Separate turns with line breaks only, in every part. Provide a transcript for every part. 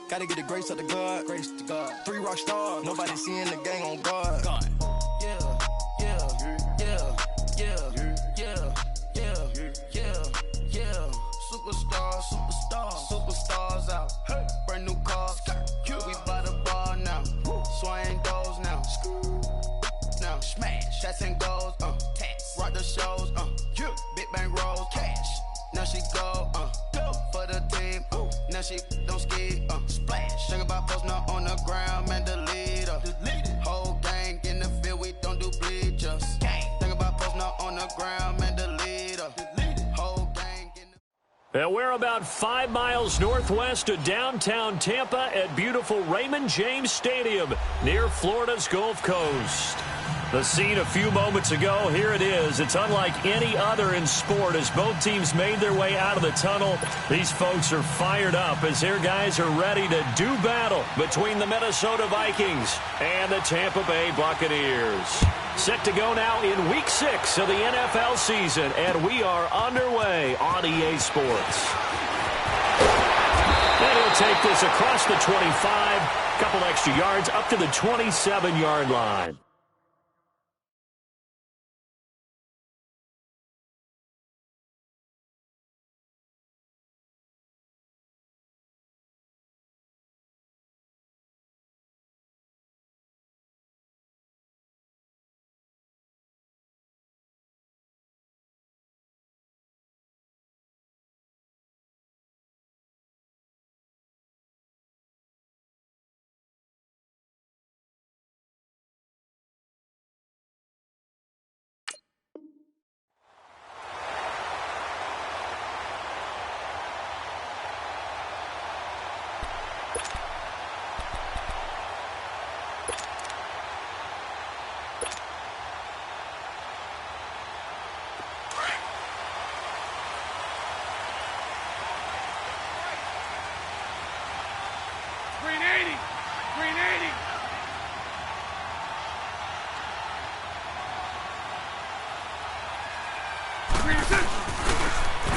Gotta get the grace of the God. Grace to God. 3 rock stars. Nobody seeing the gang on guard. God. Yeah, yeah, yeah, yeah, yeah, yeah, yeah, yeah. Superstars, superstars out. Hey. Brand new cars. We by the bar now. Swing doors now. Now smash. Shots and goals. Tax. Rock the shows. Big bang rolls. Cash. Now she go. For the team. Now she don't ski. Splash. Think about post now on the ground. Man, the leader. Whole gang in the field. We don't do bleachers. Think about post now on the ground. Man, the leader. Whole gang in the...
And we're about 5 miles northwest of downtown Tampa at beautiful Raymond James Stadium near Florida's Gulf Coast. The scene a few moments ago, here it is. It's unlike any other in sport as both teams made their way out of the tunnel. These folks are fired up as their guys are ready to do battle between the Minnesota Vikings and the Tampa Bay Buccaneers. Set to go now in Week 6 of the NFL season, and we are underway on EA Sports. And he'll take this across the 25, couple extra yards up to the 27-yard line.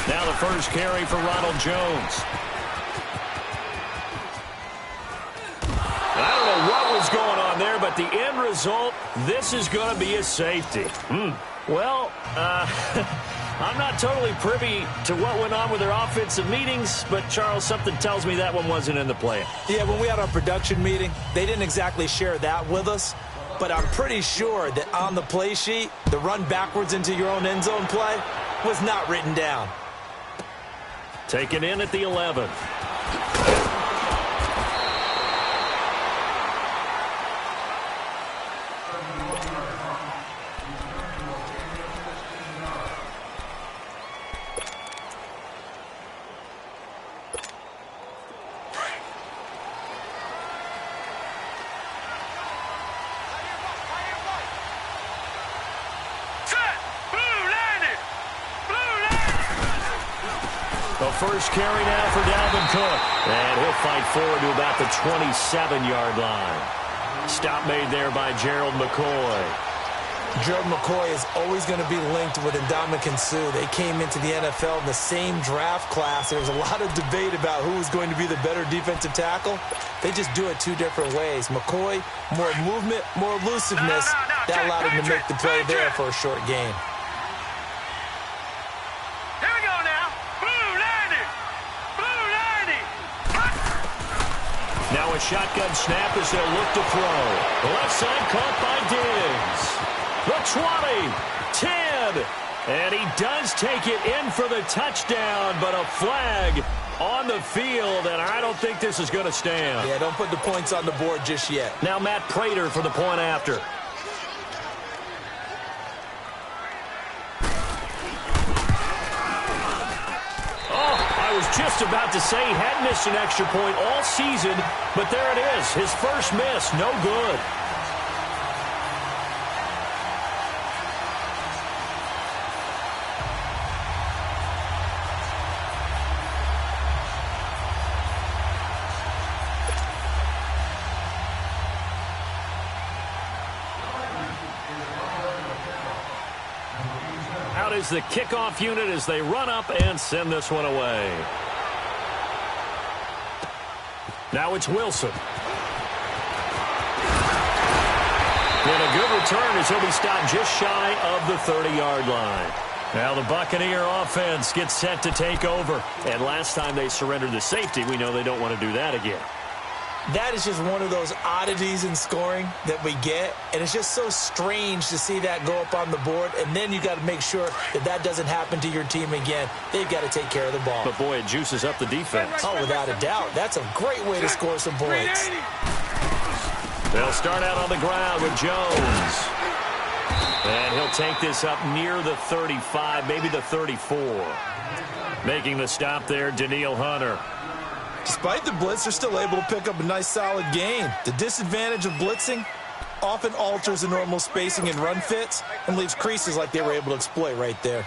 Now the first carry for Ronald Jones. I don't know what was going on there, but the end result, this is going to be a safety. Well, I'm not totally privy to what went on with their offensive meetings, but, Charles, something tells me that one wasn't in the plan.
Yeah, when we had our production meeting, they didn't exactly share that with us, but I'm pretty sure that on the play sheet, the run backwards into your own end zone play was not written down.
Taken in at the 11. First carry now for Dalvin Cook. And he'll fight forward to about the 27-yard line. Stop made there by Gerald McCoy.
Gerald McCoy is always going to be linked with Ndamukong Suh. They came into the NFL in the same draft class. There was a lot of debate about who was going to be the better defensive tackle. They just do it two different ways. McCoy, more movement, more elusiveness. That allowed him to make the play there for a short gain.
Now a shotgun snap as they'll look to throw. The left side caught by Diggs. The 20, 10, and he does take it in for the touchdown, but a flag on the field, and I don't think this is going to stand.
Yeah, don't put the points on the board just yet.
Now Matt Prater for the point after. I was just about to say he hadn't missed an extra point all season, but there it is. His first miss, no good. Out is the kickoff unit as they run up and send this one away. Now it's Wilson. And a good return as he'll be stopped just shy of the 30-yard line. Now the Buccaneer offense gets set to take over. And last time they surrendered the safety, we know they don't want to do that again.
That is just one of those oddities in scoring that we get, and it's just so strange to see that go up on the board, and then you got to make sure that that doesn't happen to your team again. They've got to take care of the ball.
But, boy, it juices up the defense.
Oh, without a doubt. That's a great way to score some points.
They'll start out on the ground with Jones. And he'll take this up near the 35, maybe the 34. Making the stop there, Daniil Hunter.
Despite the blitz, they're still able to pick up a nice, solid gain. The disadvantage of blitzing often alters the normal spacing and run fits and leaves creases like they were able to exploit right there.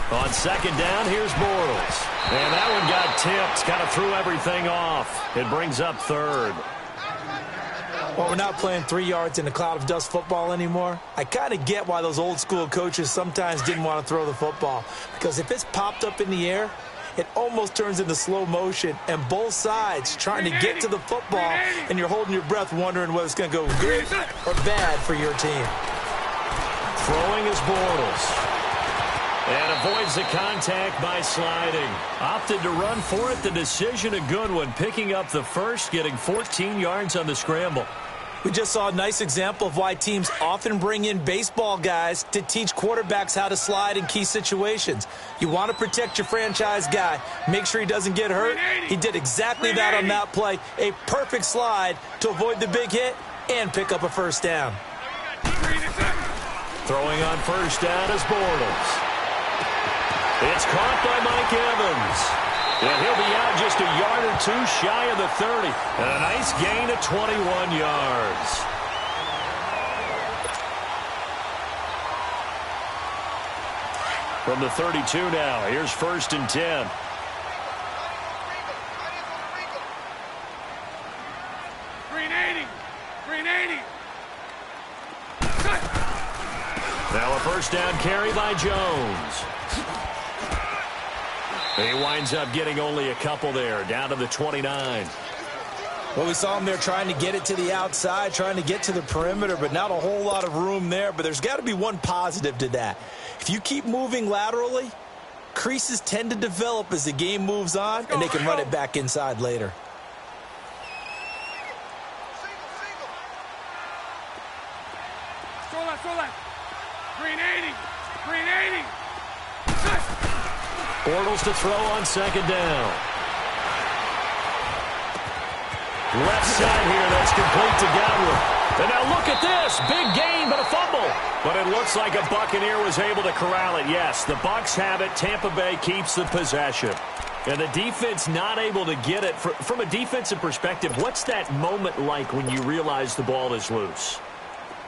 On second down, here's Bortles. And that one got tipped, kind of threw everything off. It brings up third.
Well, we're not playing 3 yards in a cloud of dust football anymore. I kind of get why those old school coaches sometimes didn't want to throw the football. Because if it's popped up in the air, it almost turns into slow motion. And both sides trying to get to the football, and you're holding your breath wondering whether it's going to go good or bad for your team.
Throwing is Bortles. And avoids the contact by sliding. Opted to run for it. The decision a good one. Picking up the first, getting 14 yards on the scramble.
We just saw a nice example of why teams often bring in baseball guys to teach quarterbacks how to slide in key situations. You want to protect your franchise guy. Make sure he doesn't get hurt. He did exactly that on that play. A perfect slide to avoid the big hit and pick up a first down.
Throwing on first down is Bortles. It's caught by Mike Evans. And he'll be out just a yard or two shy of the 30. And a nice gain of 21 yards. From the 32 now, here's first and 10. Now a first down carry by Jones. He winds up getting only a couple there, down to the 29.
Well, we saw him there trying to get it to the outside, trying to get to the perimeter, but not a whole lot of room there. But there's got to be one positive to that. If you keep moving laterally, creases tend to develop as the game moves on, and they can run it back inside later.
Bortles to throw on second down. Left side here, that's complete to Godwin. And now look at this. Big gain, but a fumble. But it looks like a Buccaneer was able to corral it. Yes, the Bucs have it. Tampa Bay keeps the possession. And the defense not able to get it. From a defensive perspective, what's that moment like when you realize the ball is loose?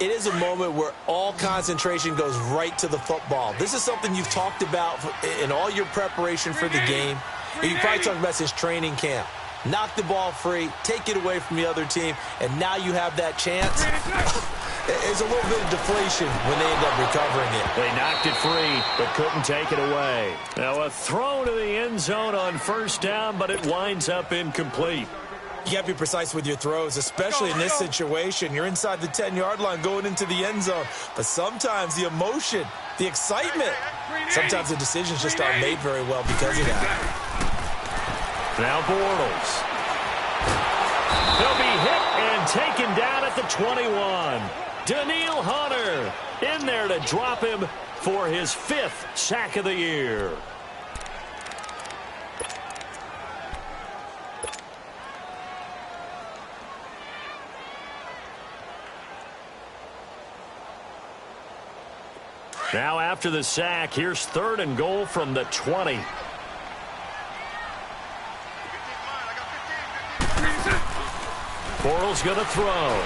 It is a moment where all concentration goes right to the football. This is something you've talked about in all your preparation for the game. You probably talked about since training camp. Knock the ball free, take it away from the other team, and now you have that chance. There's a little bit of deflation when they end up recovering it.
They knocked it free, but couldn't take it away. Now a throw to the end zone on first down, but it winds up incomplete.
You got to be precise with your throws, especially in this situation. You're inside the 10-yard line going into the end zone. But sometimes the emotion, the excitement, sometimes the decisions just aren't made very well because of that.
Now Bortles. He'll be hit and taken down at the 21. Daniil Hunter in there to drop him for his 5th sack of the year. Now after the sack, here's 3rd and goal from the 20. Bortles going to throw.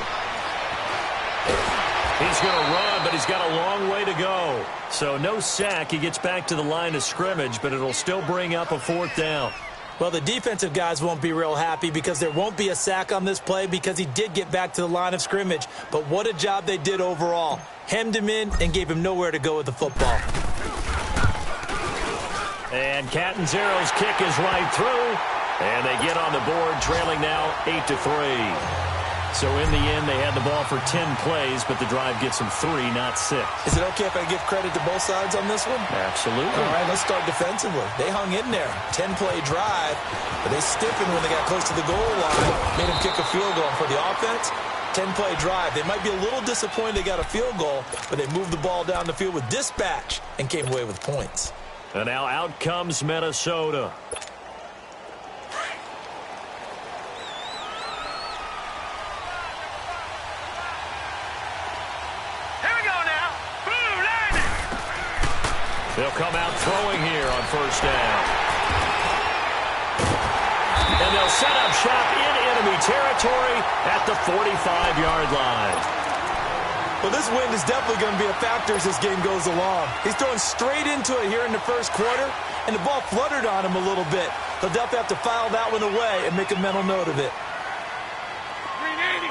He's going to run, but he's got a long way to go. So no sack. He gets back to the line of scrimmage, but it'll still bring up a 4th down.
Well, the defensive guys won't be real happy because there won't be a sack on this play because he did get back to the line of scrimmage. But what a job they did overall. Hemmed him in and gave him nowhere to go with the football.
And Catanzaro's kick is right through. And they get on the board, trailing now 8-3. So in the end, they had the ball for 10 plays, but the drive gets them 3, not 6.
Is it okay if I give credit to both sides on this one?
Absolutely.
All right, let's start defensively. They hung in there. 10-play drive, but they stiffened when they got close to the goal line, made them kick a field goal. For the offense, 10-play drive. They might be a little disappointed they got a field goal, but they moved the ball down the field with dispatch and came away with points.
And now out comes Minnesota. They'll come out throwing here on first down. And they'll set up shop in enemy territory at the 45-yard line.
Well, this wind is definitely going to be a factor as this game goes along. He's throwing straight into it here in the first quarter, and the ball fluttered on him a little bit. He'll definitely have to file that one away and make a mental note of it.
380.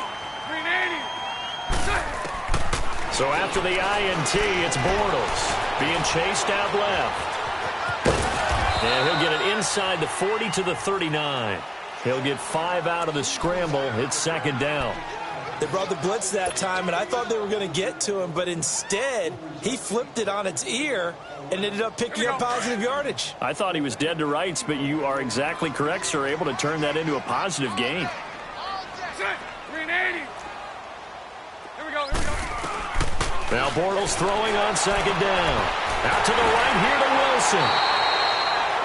So after the INT, it's Bortles being chased out left. And he'll get it inside the 40 to the 39. He'll get 5 out of the scramble. It's second down.
They brought the blitz that time, and I thought they were going to get to him, but instead, he flipped it on its ear and ended up picking up positive yardage.
I thought he was dead to rights, but you are exactly correct, sir. Able to turn that into a positive gain.
380. Here we go.
Now Bortles throwing on second down. Out to the right here to Wilson.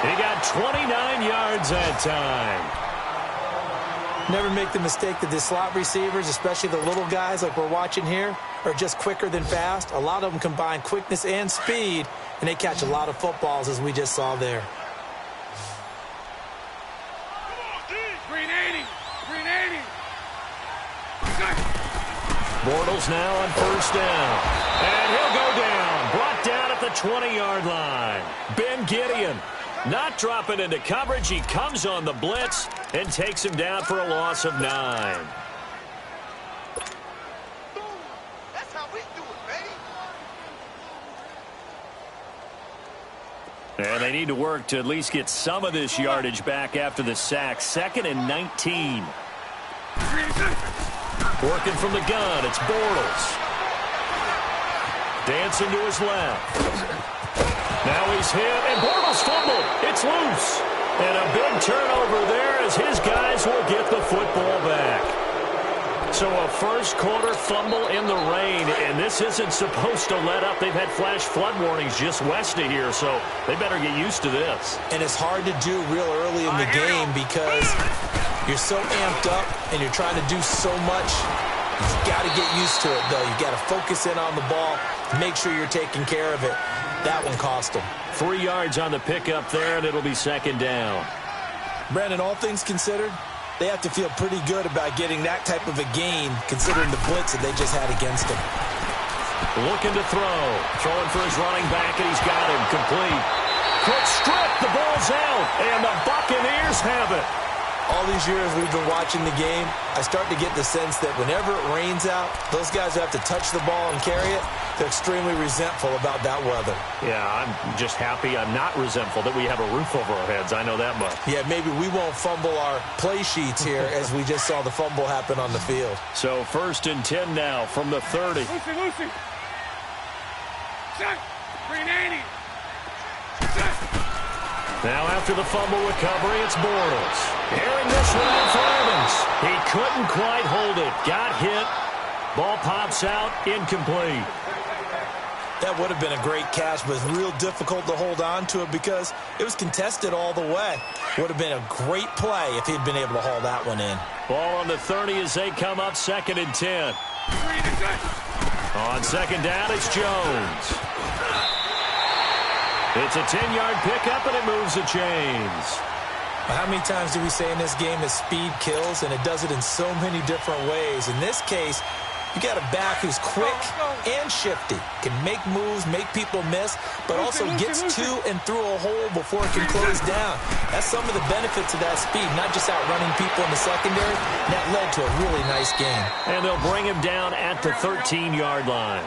He got 29 yards that time.
Never make the mistake that the slot receivers, especially the little guys like we're watching here, are just quicker than fast. A lot of them combine quickness and speed, and they catch a lot of footballs, as we just saw there.
380.
Bortles now on first down. And he'll go down. Brought down at the 20-yard line. Ben Gideon not dropping into coverage. He comes on the blitz and takes him down for a loss of 9.
That's how we do it, baby.
And they need to work to at least get some of this yardage back after the sack. 2nd and 19. Working from the gun, it's Bortles. Dancing to his left. Now he's hit, and Bortles fumbled. It's loose. And a big turnover there as his guys will get the football back. So a first quarter fumble in the rain, and this isn't supposed to let up. They've had flash flood warnings just west of here, so they better get used to this.
And it's hard to do real early in the game because you're so amped up and you're trying to do so much. You've got to get used to it, though. You've got to focus in on the ball, make sure you're taking care of it. That one cost them.
3 yards on the pickup there, and it'll be second down.
Brandon, all things considered, they have to feel pretty good about getting that type of a gain, considering the blitz that they just had against them.
Looking to throw. Throwing for his running back, and he's got him complete. Quick strip, the ball's out, and the Buccaneers have it.
All these years we've been watching the game, I start to get the sense that whenever it rains out, those guys who have to touch the ball and carry it, they're extremely resentful about that weather.
Yeah, I'm just happy I'm not resentful that we have a roof over our heads. I know that much.
Yeah, maybe we won't fumble our play sheets here as we just saw the fumble happen on the field.
So 1st and 10 now from the 30.
Lucy. Set. 380. Set.
Now after the fumble recovery, it's Bortles. Airing this one out for Evans. He couldn't quite hold it. Got hit. Ball pops out. Incomplete.
That would have been a great catch, but it's real difficult to hold on to it because it was contested all the way. Would have been a great play if he'd been able to haul that one in.
Ball on the 30 as they come up 2nd and 10. On second down, it's Jones. It's a 10-yard pickup, and it moves the chains.
How many times do we say in this game that speed kills, and it does it in so many different ways? In this case, You got a back who's quick and shifty, can make moves, make people miss, but also gets to and through a hole before it can close down. That's some of the benefits of that speed, not just outrunning people in the secondary. And that led to a really nice game.
And they'll bring him down at the 13-yard line.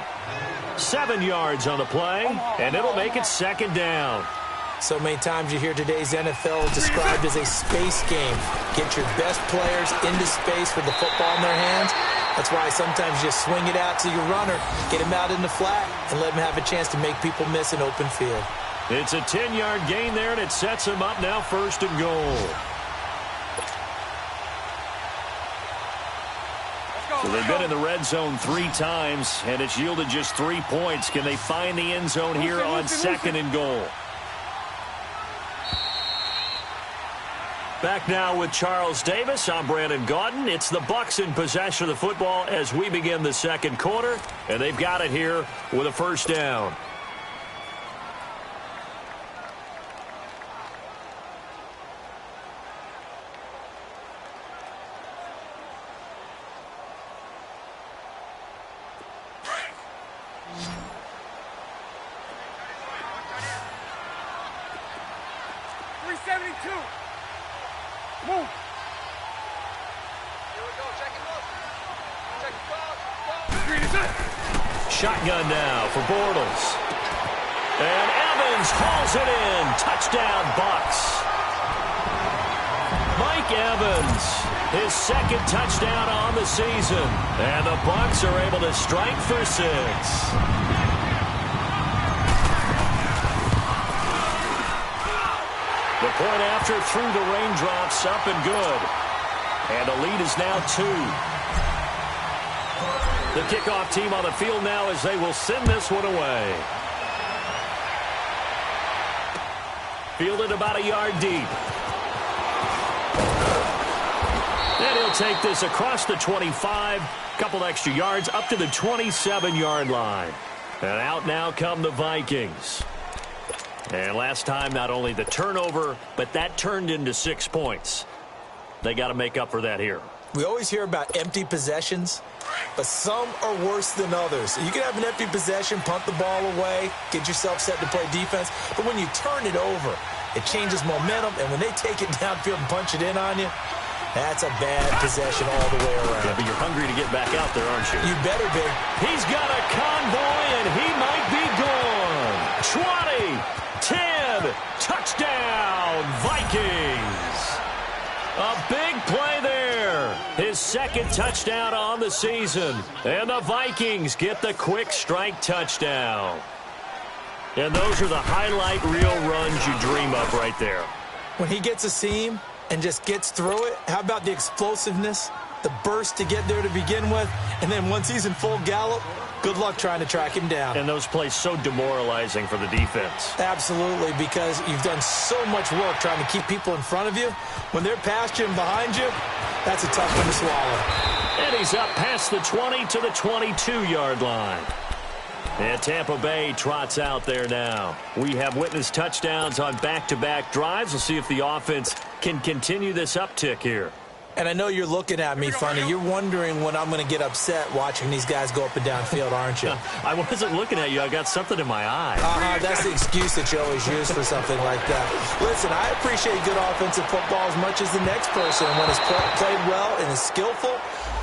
7 yards on the play, and it'll make it second down.
So many times you hear today's NFL described as a space game. Get your best players into space with the football in their hands. That's why sometimes you just swing it out to your runner, get him out in the flat, and let him have a chance to make people miss an open field.
It's a 10-yard gain there, and it sets him up now first and goal. So they've been in the red zone 3 times, and it's yielded just 3 points. Can they find the end zone here on second and goal? Back now with Charles Davis. I'm Brandon Gaudin. It's the Bucs in possession of the football as we begin the second quarter, and they've got it here with a first down. Shotgun now for Bortles. And Evans hauls it in. Touchdown, Bucs. Mike Evans, his second touchdown on the season. And the Bucs are able to strike for 6. The point after through the raindrops, up and good. And the lead is now 2. The kickoff team on the field now as they will send this one away. Fielded about a yard deep. And he'll take this across the 25, couple extra yards up to the 27-yard line. And out now come the Vikings. And last time, not only the turnover, but that turned into 6 points. They got to make up for that here.
We always hear about empty possessions, but some are worse than others. You can have an empty possession, punt the ball away, get yourself set to play defense, but when you turn it over, it changes momentum, and when they take it downfield and punch it in on you, that's a bad possession all the way around.
Yeah, but you're hungry to get back out there, aren't you?
You better be.
He's got a convoy, and he might be gone. 20, 10, touchdown, Vikings. A big play there. His second touchdown on the season. And the Vikings get the quick strike touchdown. And those are the highlight reel runs you dream of right there.
When he gets a seam and just gets through it, how about the explosiveness, the burst to get there to begin with, and then once he's in full gallop, good luck trying to track him down. And
those plays so demoralizing for the defense.
Absolutely, because you've done so much work trying to keep people in front of you. When they're past you and behind you, that's a tough one to swallow.
And he's up past the 20 to the 22-yard line. And Tampa Bay trots out there now. We have witnessed touchdowns on back-to-back drives. We'll see if the offense can continue this uptick here.
And I know you're looking at me funny. You're wondering when I'm going to get upset watching these guys go up and down field, aren't you?
I wasn't looking at you. I got something in my eye.
That's the excuse that you always use for something like that. Listen, I appreciate good offensive football as much as the next person. And when it's played well and is skillful,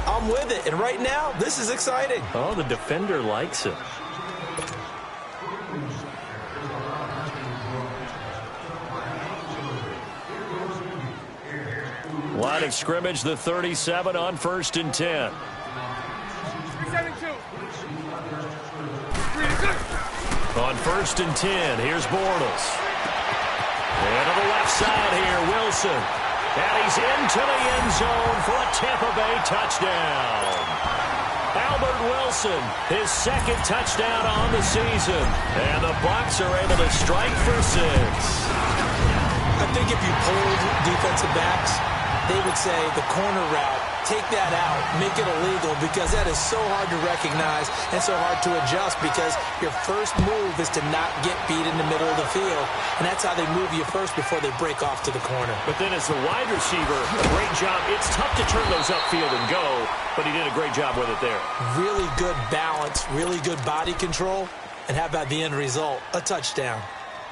I'm with it. And right now, this is exciting.
Oh, the defender likes it. Line of scrimmage, the 37 on 1st and 10. On 1st and 10, here's Bortles. And to the left side here, Wilson. And he's into the end zone for a Tampa Bay touchdown. Albert Wilson, his second touchdown on the season. And the Bucs are able to strike for 6.
I think if you pulled defensive backs, they would say the corner route take that out, make it illegal, because that is so hard to recognize and so hard to adjust, because your first move is to not get beat in the middle of the field, and that's how they move you first before they break off to the corner.
But then as the wide receiver, a great job. It's tough to turn those upfield and go, but he did a great job with it there. Really
good balance, really good body control, and how about the end result? A touchdown.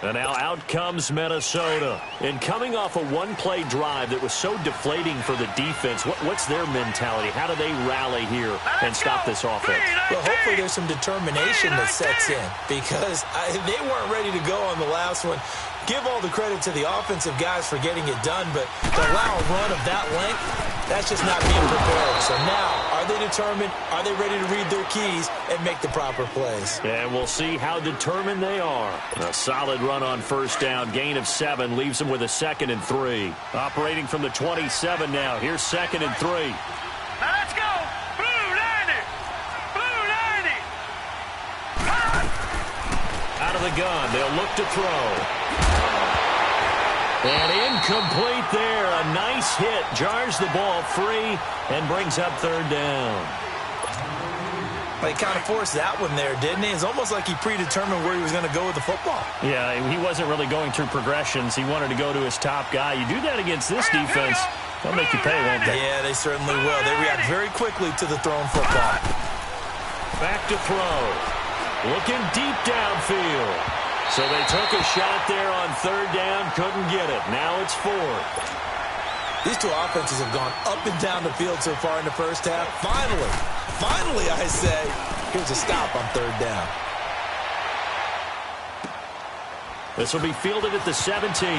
And now out comes Minnesota. And coming off a one-play drive that was so deflating for the defense, what's their mentality? How do they rally here and stop this offense?
Well, hopefully there's some determination that sets in, because they weren't ready to go on the last one. Give all the credit to the offensive guys for getting it done, but to allow a run of that length, that's just not being prepared. So now, are they determined? Are they ready to read their keys and make the proper plays?
And we'll see how determined they are. A solid run on first down. Gain of 7 leaves them with a 2nd and 3. Operating from the 27 now. Here's 2nd and 3.
Now let's go. Blue 90. Blue 90.
Out of the gun. They'll look to throw. And incomplete there. A nice hit. Jars the ball free and brings up 3rd down.
Well, he kind of forced that one there, didn't he? It's almost like he predetermined where he was going to go with the football.
Yeah, he wasn't really going through progressions. He wanted to go to his top guy. You do that against this defense, they'll make you pay, won't they?
Yeah, they certainly will. They react very quickly to the thrown football.
Back to throw. Looking deep downfield. So they took a shot there on 3rd down, couldn't get it. Now it's 4th.
These two offenses have gone up and down the field so far in the first half. Finally, I say, here's a stop on 3rd down.
This will be fielded at the 17.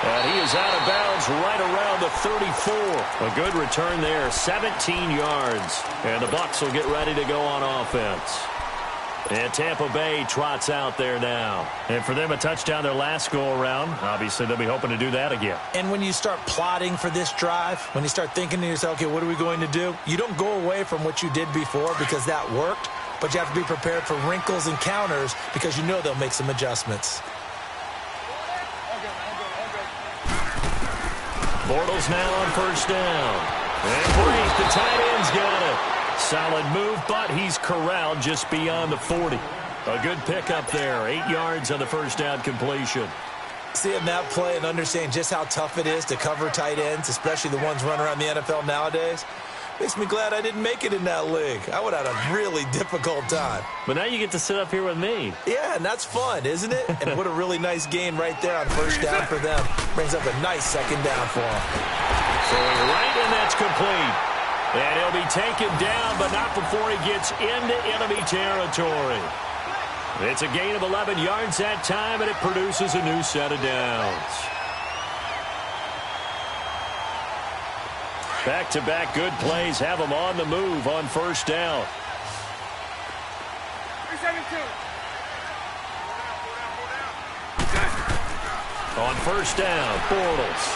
And he is out of bounds right around the 34. A good return there, 17 yards. And the Bucs will get ready to go on offense. And Tampa Bay trots out there now. And for them, a touchdown their last go-around. Obviously, they'll be hoping to do that again.
And when you start plotting for this drive, when you start thinking to yourself, okay, what are we going to do? You don't go away from what you did before because that worked, but you have to be prepared for wrinkles and counters because you know they'll make some adjustments.
Bortles now on first down. And great, the tight end's got it. Solid move, but he's corralled just beyond the 40. A good pickup there. 8 yards on the first down completion.
Seeing that play and understanding just how tough it is to cover tight ends, especially the ones running around the NFL nowadays, makes me glad I didn't make it in that league. I would have had a really difficult time.
But now you get to sit up here with me.
Yeah, and that's fun, isn't it? And what a really nice gain right there on first down for them. Brings up a nice 2nd down for them.
Throwing right, and that's complete. And he'll be taken down, but not before he gets into enemy territory. It's a gain of 11 yards that time, and it produces a new set of downs. Back-to-back good plays have him on the move on first down.
372.
On first down, Bortles.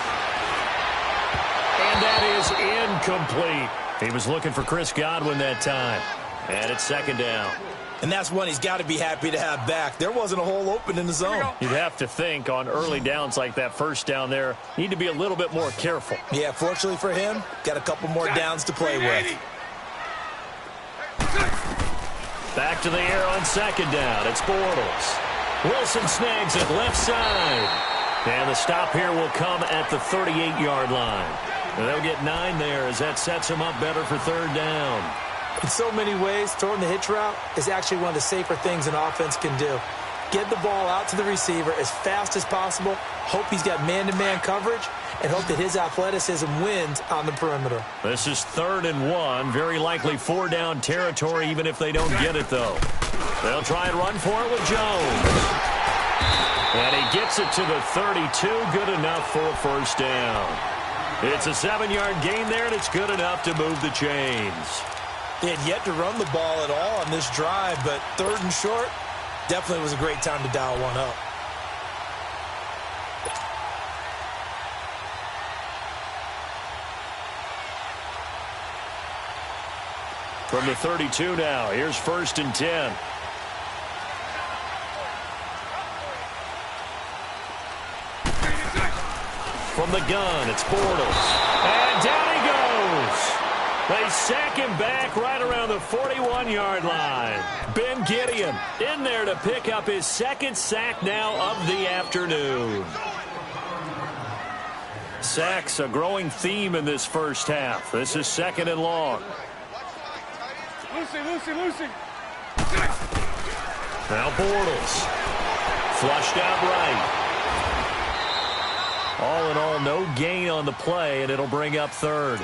And that is incomplete. He was looking for Chris Godwin that time. And it's 2nd down.
And that's one he's got to be happy to have back. There wasn't a hole open in the zone.
You'd have to think on early downs like that first down there, you need to be a little bit more careful.
Yeah, fortunately for him, got a couple more downs to play with.
Back to the air on 2nd down. It's Bortles. Wilson snags it left side. And the stop here will come at the 38-yard line. And they'll get 9 there as that sets them up better for 3rd down.
In so many ways, throwing the hitch route is actually one of the safer things an offense can do. Get the ball out to the receiver as fast as possible, hope he's got man-to-man coverage, and hope that his athleticism wins on the perimeter.
This is 3rd and 1, very likely 4-down territory even if they don't get it, though. They'll try and run for it with Jones. And he gets it to the 32, good enough for a first down. It's a 7-yard gain there, and it's good enough to move the chains.
They had yet to run the ball at all on this drive, but 3rd and short, definitely was a great time to dial one up.
From the 32 now, here's 1st and 10. From the gun, it's Bortles. And down he goes. They sack him back right around the 41-yard line. Ben Gideon in there to pick up his second sack now of the afternoon. Sacks a growing theme in this first half. This is second and long.
Lucy.
Now Bortles. Flushed out right. All in all, no gain on the play, and it'll bring up third.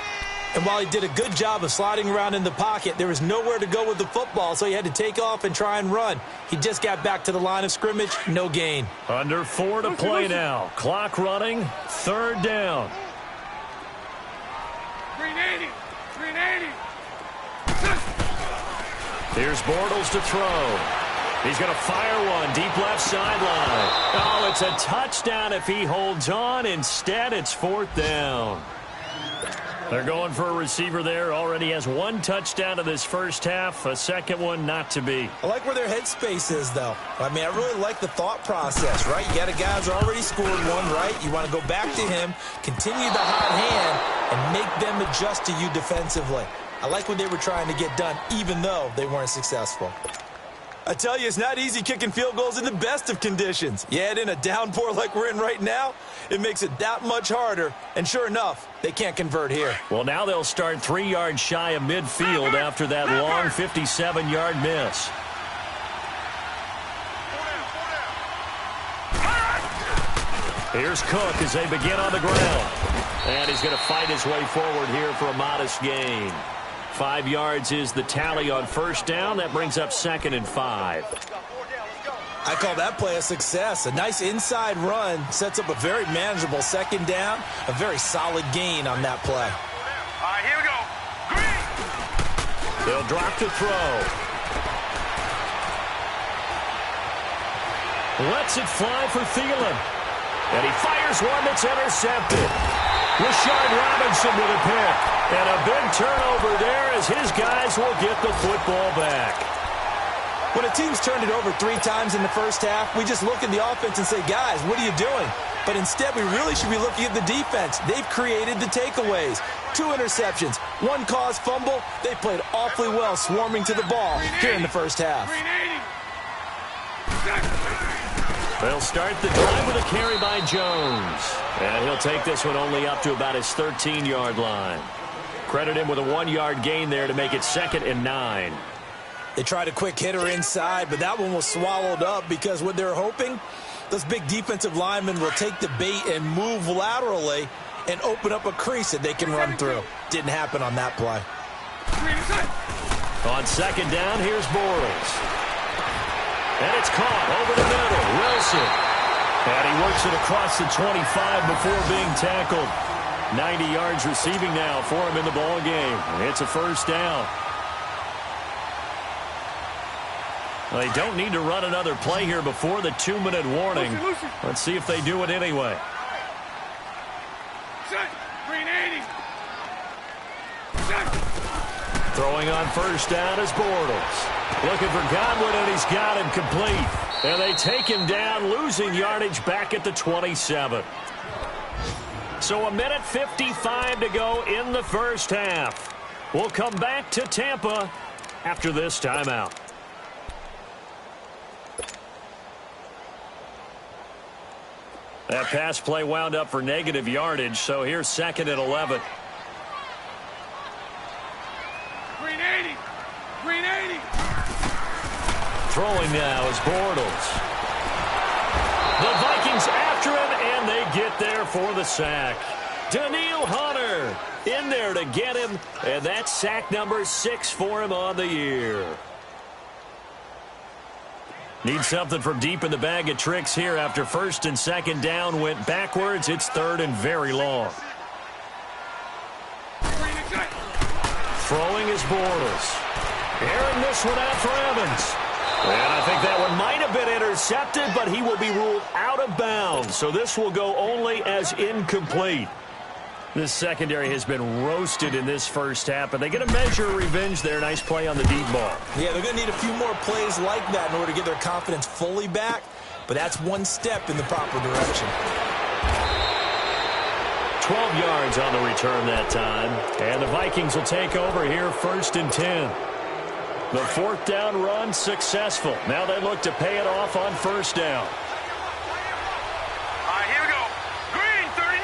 And while he did a good job of sliding around in the pocket, there was nowhere to go with the football, so he had to take off and try and run. He just got back to the line of scrimmage, no gain.
Under 4 to play now. Clock running, third down.
380.
Here's Bortles to throw. He's going to fire one deep left sideline. Oh, it's a touchdown if he holds on. Instead, it's fourth down. They're going for a receiver there. Already has one touchdown in this first half. A second one not to be.
I like where their headspace is, though. I mean, I really like the thought process, right? You got a guy who's already scored one, right? You want to go back to him, continue the hot hand, and make them adjust to you defensively. I like what they were trying to get done, even though they weren't successful. I tell you, it's not easy kicking field goals in the best of conditions. You add in a downpour like we're in right now, it makes it that much harder. And sure enough, they can't convert here.
Well, now they'll start 3 yards shy of midfield after that long 57-yard miss. Here's Cook as they begin on the ground. And he's going to fight his way forward here for a modest gain. 5 yards is the tally on first down. That brings up 2nd and 5.
I call that play a success. A nice inside run sets up a very manageable second down. A very solid gain on that play.
All right, here we go. Green.
They'll drop to throw. Lets it fly for Thielen. And he fires one that's intercepted. Rashard Robinson with a pick. And a big turnover there as his guys will get the football back.
When a team's turned it over 3 times in the first half, we just look at the offense and say, guys, what are you doing? But instead, we really should be looking at the defense. They've created the takeaways. 2 interceptions, 1 caused fumble. They played awfully well swarming to the ball here in the first half.
They'll start the drive with a carry by Jones. And he'll take this one only up to about his 13-yard line. Credit him with a 1-yard gain there to make it 2nd and 9.
They tried a quick hitter inside, but that one was swallowed up because what they're hoping, those big defensive linemen will take the bait and move laterally and open up a crease that they can run through. Didn't happen on that play.
On 2nd down, here's Bortles. And it's caught over the middle. Wilson. And he works it across the 25 before being tackled. 90 yards receiving now for him in the ball game. It's a first down. Well, they don't need to run another play here before the 2-minute warning. Let's see if they do it anyway.
Green 80.
Throwing on first down is Bortles. Looking for Godwin, and he's got him complete. And they take him down, losing yardage back at the 27. So 1:55 to go in the first half. We'll come back to Tampa after this timeout. That pass play wound up for negative yardage, so here's 2nd and 11.
Green 80. Green 80.
Throwing now is Bortles. The Vikings after him, and they get there for the sack. Daniil Hunter in there to get him, and that's sack number 6 for him on the year. Need something from deep in the bag of tricks here after 1st and 2nd down went backwards. It's 3rd and very long. Throwing is Bortles. Airing this one out for Evans. And I think that one might have been intercepted, but he will be ruled out of bounds. So this will go only as incomplete. This secondary has been roasted in this first half, and they get a measure of revenge there. Nice play on the deep ball.
Yeah, they're going to need a few more plays like that in order to get their confidence fully back, but that's one step in the proper direction.
12 yards on the return that time. And the Vikings will take over here 1st and 10. The 4th down run successful. Now they look to pay it off on 1st down.
All right, here we go. Green 39.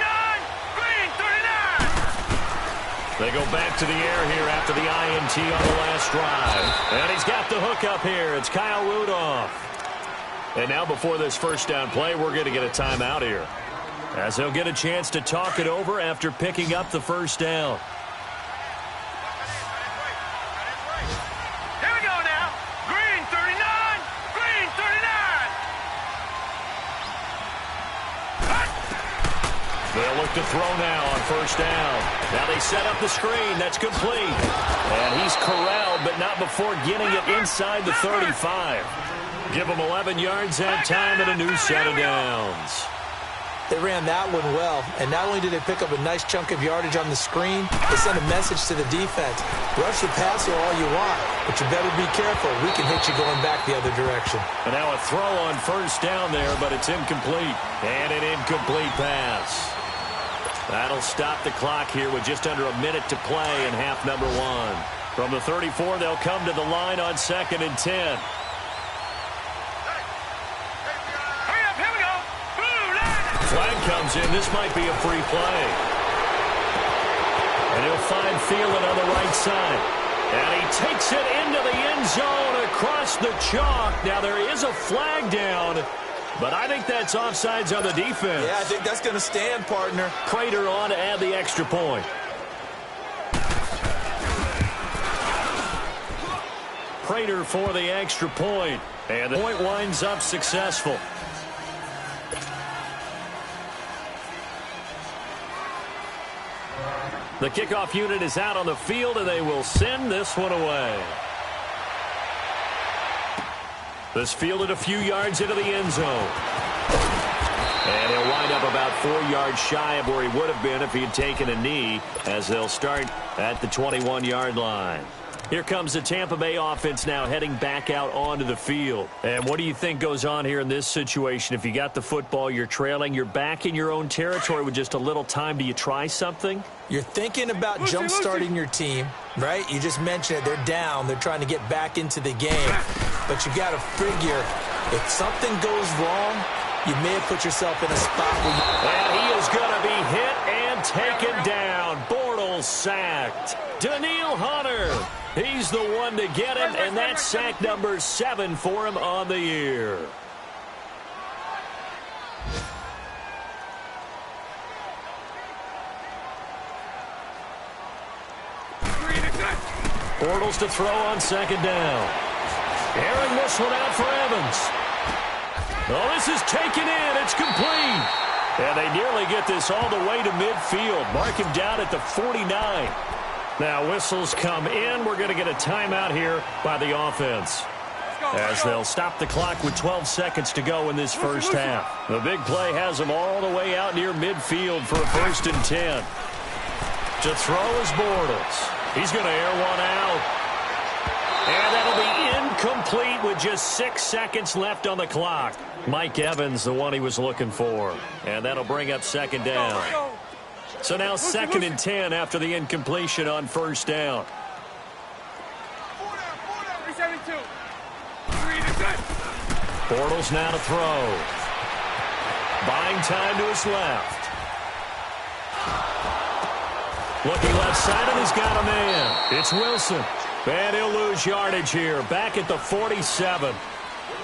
Green 39.
They go back to the air here after the INT on the last drive. And he's got the hook up here. It's Kyle Rudolph. And now before this 1st down play, we're going to get a timeout here, as they'll get a chance to talk it over after picking up the 1st down.
Here we go now. Green 39. Green 39.
They'll look to throw now on 1st down. Now they set up the screen. That's complete. And he's corralled, but not before getting it inside the 35. Give him 11 yards that time and a new set of downs.
They ran that one well, and not only did they pick up a nice chunk of yardage on the screen, they sent a message to the defense. Rush the passer all you want, but you better be careful. We can hit you going back the other direction.
And now a throw on 1st down there, but it's incomplete. And an incomplete pass. That'll stop the clock here with just under a minute to play in half number 1. From the 34, they'll come to the line on 2nd and 10. Flag comes in. This might be a free play. And he'll find Thielen on the right side. And he takes it into the end zone across the chalk. Now there is a flag down, but I think that's offsides on the defense.
Yeah, I think that's going to stand, partner.
Prater on to add the extra point. Prater for the extra point. And the point winds up successful. The kickoff unit is out on the field, and they will send this one away. This fielded a few yards into the end zone. And he'll wind up about 4 yards shy of where he would have been if he had taken a knee, as they'll start at the 21-yard line. Here comes the Tampa Bay offense now heading back out onto the field. And what do you think goes on here in this situation? If you got the football, you're trailing, you're back in your own territory with just a little time. Do you try something?
You're thinking about jump-starting your team, right? You just mentioned it. They're down. They're trying to get back into the game. But you got to figure, if something goes wrong, you may have put yourself in a spot where you...
And he is going to be hit and taken down. Bortles sacked. Daniil Hunter, he's the one to get him, and that's sack number 7 for him on the year. Bortles to throw on 2nd down. Airing this one out for Evans. Oh, this is taken in. It's complete. And they nearly get this all the way to midfield. Mark him down at the 49. Now whistles come in. We're going to get a timeout here by the offense, as they'll stop the clock with 12 seconds to go in this first half. The big play has them all the way out near midfield for a 1st and 10. To throw is Bortles. He's going to air one out. And that'll be incomplete with just 6 seconds left on the clock. Mike Evans, the one he was looking for. And that'll bring up 2nd down. So now 2nd and 10 after the incompletion on 1st down. Bortles now to throw. Buying time to his left. Looking left side, and he's got a man. It's Wilson. And he'll lose yardage here, back at the 47.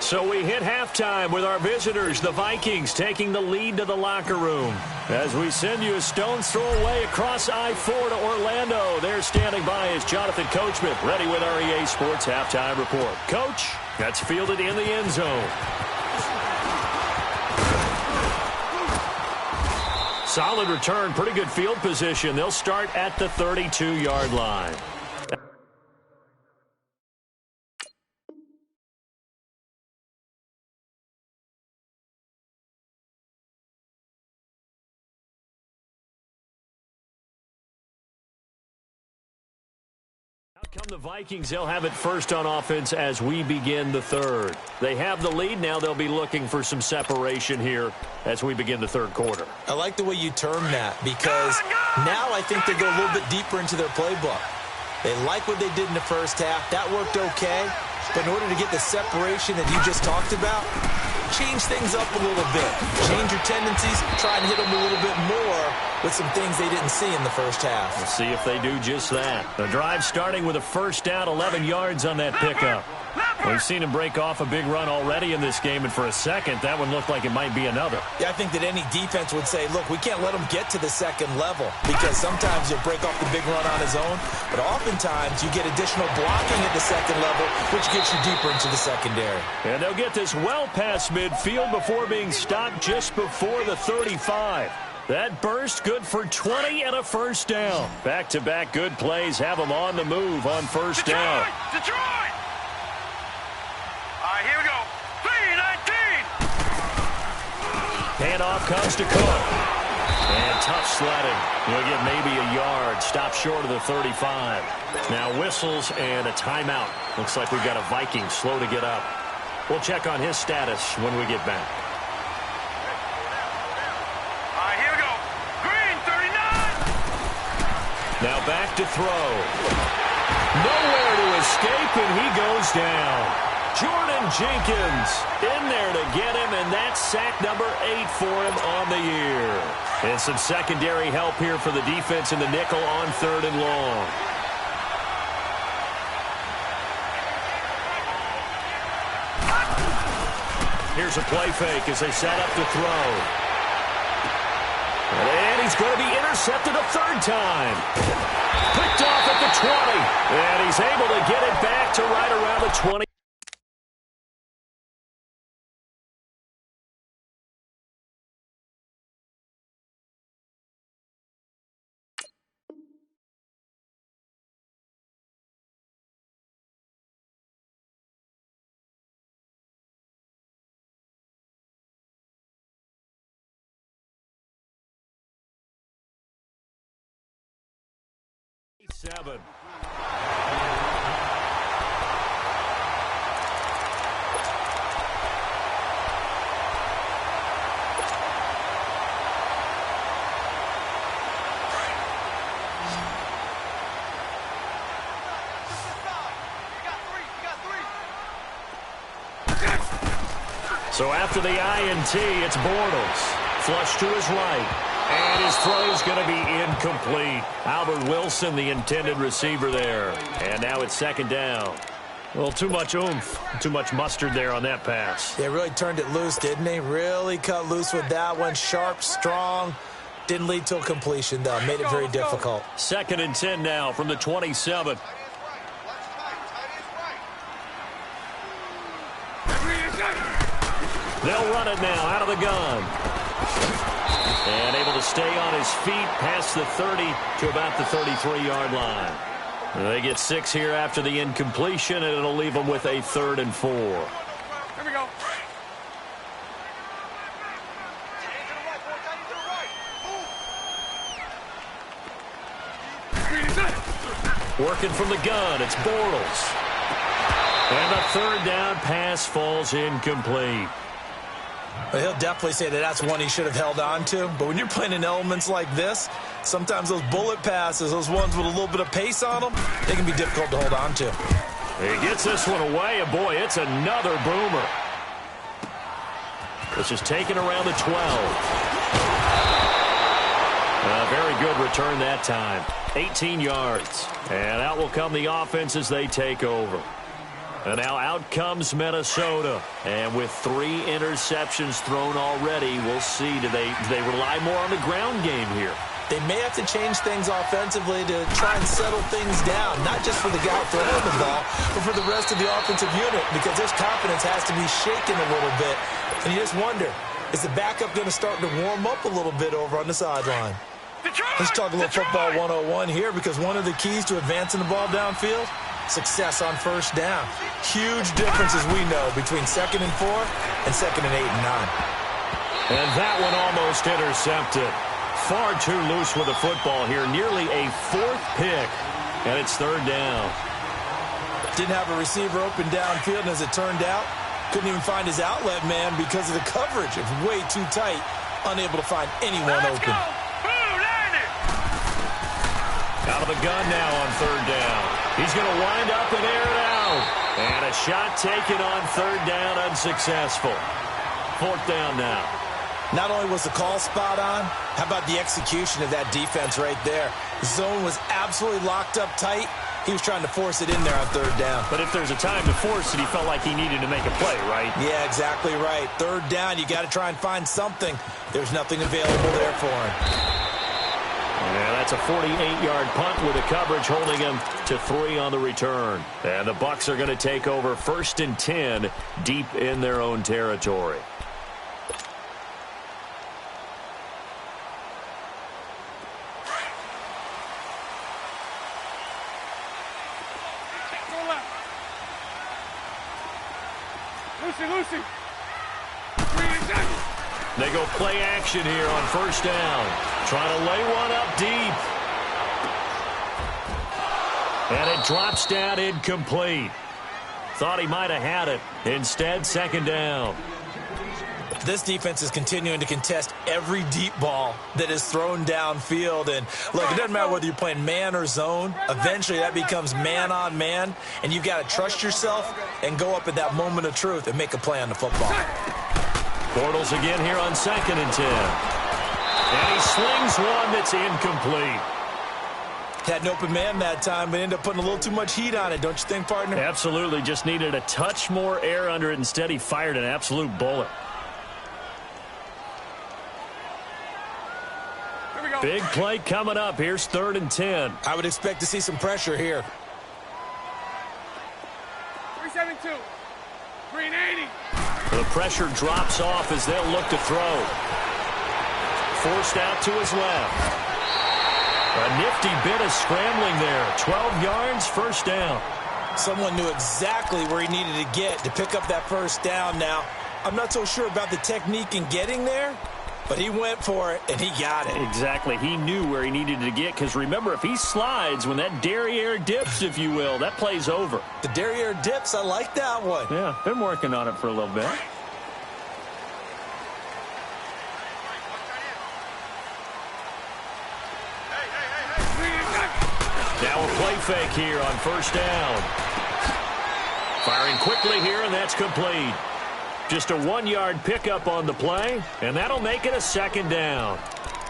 So we hit halftime with our visitors, the Vikings, taking the lead to the locker room. As we send you a stone's throw away across I-4 to Orlando. There standing by is Jonathan Coachman, ready with our EA Sports Halftime Report. Coach, that's fielded in the end zone. Solid return, pretty good field position. They'll start at the 32-yard line. The Vikings, they'll have it first on offense as we begin the third. They have the lead. Now they'll be looking for some separation here as we begin the third quarter.
I like the way you term that because now I think they go a little bit deeper into their playbook. They like what they did in the first half. That worked okay. But in order to get the separation that you just talked about, change things up a little bit. Change your tendencies. Try and hit them a little bit more with some things they didn't see in the first half.
We'll see if they do just that. The drive starting with a first down, 11 yards on that pickup. We've seen him break off a big run already in this game, and for a second, that one looked like it might be another.
Yeah, I think that any defense would say, look, we can't let him get to the second level because sometimes you'll break off the big run on his own, but oftentimes you get additional blocking at the second level, which gets you deeper into the secondary.
And they'll get this well past midfield before being stopped just before the 35. That burst good for 20 and a first down. Back-to-back good plays have them on the move on first down.
Detroit! All right, here we go. 3-19.
Handoff comes to Cook. And tough sledding. He'll get maybe a yard. Stop short of the 35. Now whistles and a timeout. Looks like we've got a Viking slow to get up. We'll check on his status when we get back. Now back to throw. Nowhere to escape, and he goes down. Jordan Jenkins in there to get him, and that's sack number 8 for him on the year. And some secondary help here for the defense in the nickel on 3rd and long. Here's a play fake as they set up to throw. And he's going to be intercepted a third time. Picked off at the 20. And he's able to get it back to right around the 20. Seven. So after the INT, it's Bortles. Flush to his right. And his throw is going to be incomplete. Albert Wilson, the intended receiver there. And now it's second down. Well, too much oomph, too much mustard there on that pass.
They really turned it loose, didn't they? Really cut loose with that one. Sharp, strong. Didn't lead to a completion, though. Made it very difficult.
2nd and 10 now from the 27. They'll run it now out of the gun. And able to stay on his feet past the 30 to about the 33-yard line. They get 6 here after the incompletion, and it'll leave them with a 3rd and 4.
Here we go.
Working from the gun, it's Bortles. And the 3rd down pass falls incomplete.
But he'll definitely say that that's one he should have held on to. But when you're playing in elements like this, sometimes those bullet passes, those ones with a little bit of pace on them, they can be difficult to hold on to.
He gets this one away, and boy, it's another boomer. This is taken around the 12. A very good return that time. 18 yards. And out will come the offense as they take over. And now out comes Minnesota. And with 3 interceptions thrown already, we'll see. Do they rely more on the ground game here?
They may have to change things offensively to try and settle things down, not just for the guy throwing the ball, but for the rest of the offensive unit, because his confidence has to be shaken a little bit. And you just wonder, is the backup going to start to warm up a little bit over on the sideline? Let's talk a little football 101 here, because one of the keys to advancing the ball downfield, success on first down. Huge difference, as we know, between 2nd and 4 and 2nd and 8 and 9.
And that one almost intercepted. Far too loose with the football here. Nearly a 4th pick. And it's 3rd down.
Didn't have a receiver open downfield, and as it turned out, couldn't even find his outlet man because of the coverage. It was way too tight, unable to find anyone open.
Out of the gun now on third down. He's going to wind up and air it out. And a shot taken on third down, unsuccessful. Fourth down now.
Not only was the call spot on, how about the execution of that defense right there? The zone was absolutely locked up tight. He was trying to force it in there on third down.
But if there's a time to force it, he felt like he needed to make a play, right?
Yeah, exactly right. Third down, you got to try and find something. There's nothing available there for him.
Yeah, that's a 48-yard punt with the coverage holding him to 3 on the return. And the Bucs are going to take over 1st and 10 deep in their own territory.
Lucy.
They go play action here on first down. Trying to lay one up deep. And it drops down incomplete. Thought he might have had it. Instead, second down.
This defense is continuing to contest every deep ball that is thrown downfield. And, look, it doesn't matter whether you're playing man or zone. Eventually, that becomes man-on-man. And you've got to trust yourself and go up at that moment of truth and make a play on the football.
Bortles again here on 2nd and 10. And he slings one that's incomplete.
Had an open man that time, but ended up putting a little too much heat on it, don't you think, partner?
Absolutely. Just needed a touch more air under it. Instead, he fired an absolute bullet. Big play coming up. Here's 3rd and 10.
I would expect to see some pressure here.
372. 380.
The pressure drops off as they'll look to throw. Forced out to his left. A nifty bit of scrambling there. 12 yards, first down.
Someone knew exactly where he needed to get to pick up that first down now. I'm not so sure about the technique in getting there, but he went for it, and he got it.
Exactly. He knew where he needed to get, because remember, if he slides, when that derriere dips, if you will, that play's over.
The derriere dips, I like that one.
Yeah, been working on it for a little bit. Now a play fake here on first down. Firing quickly here, and that's complete. Just a 1-yard pickup on the play, and that'll make it a second down.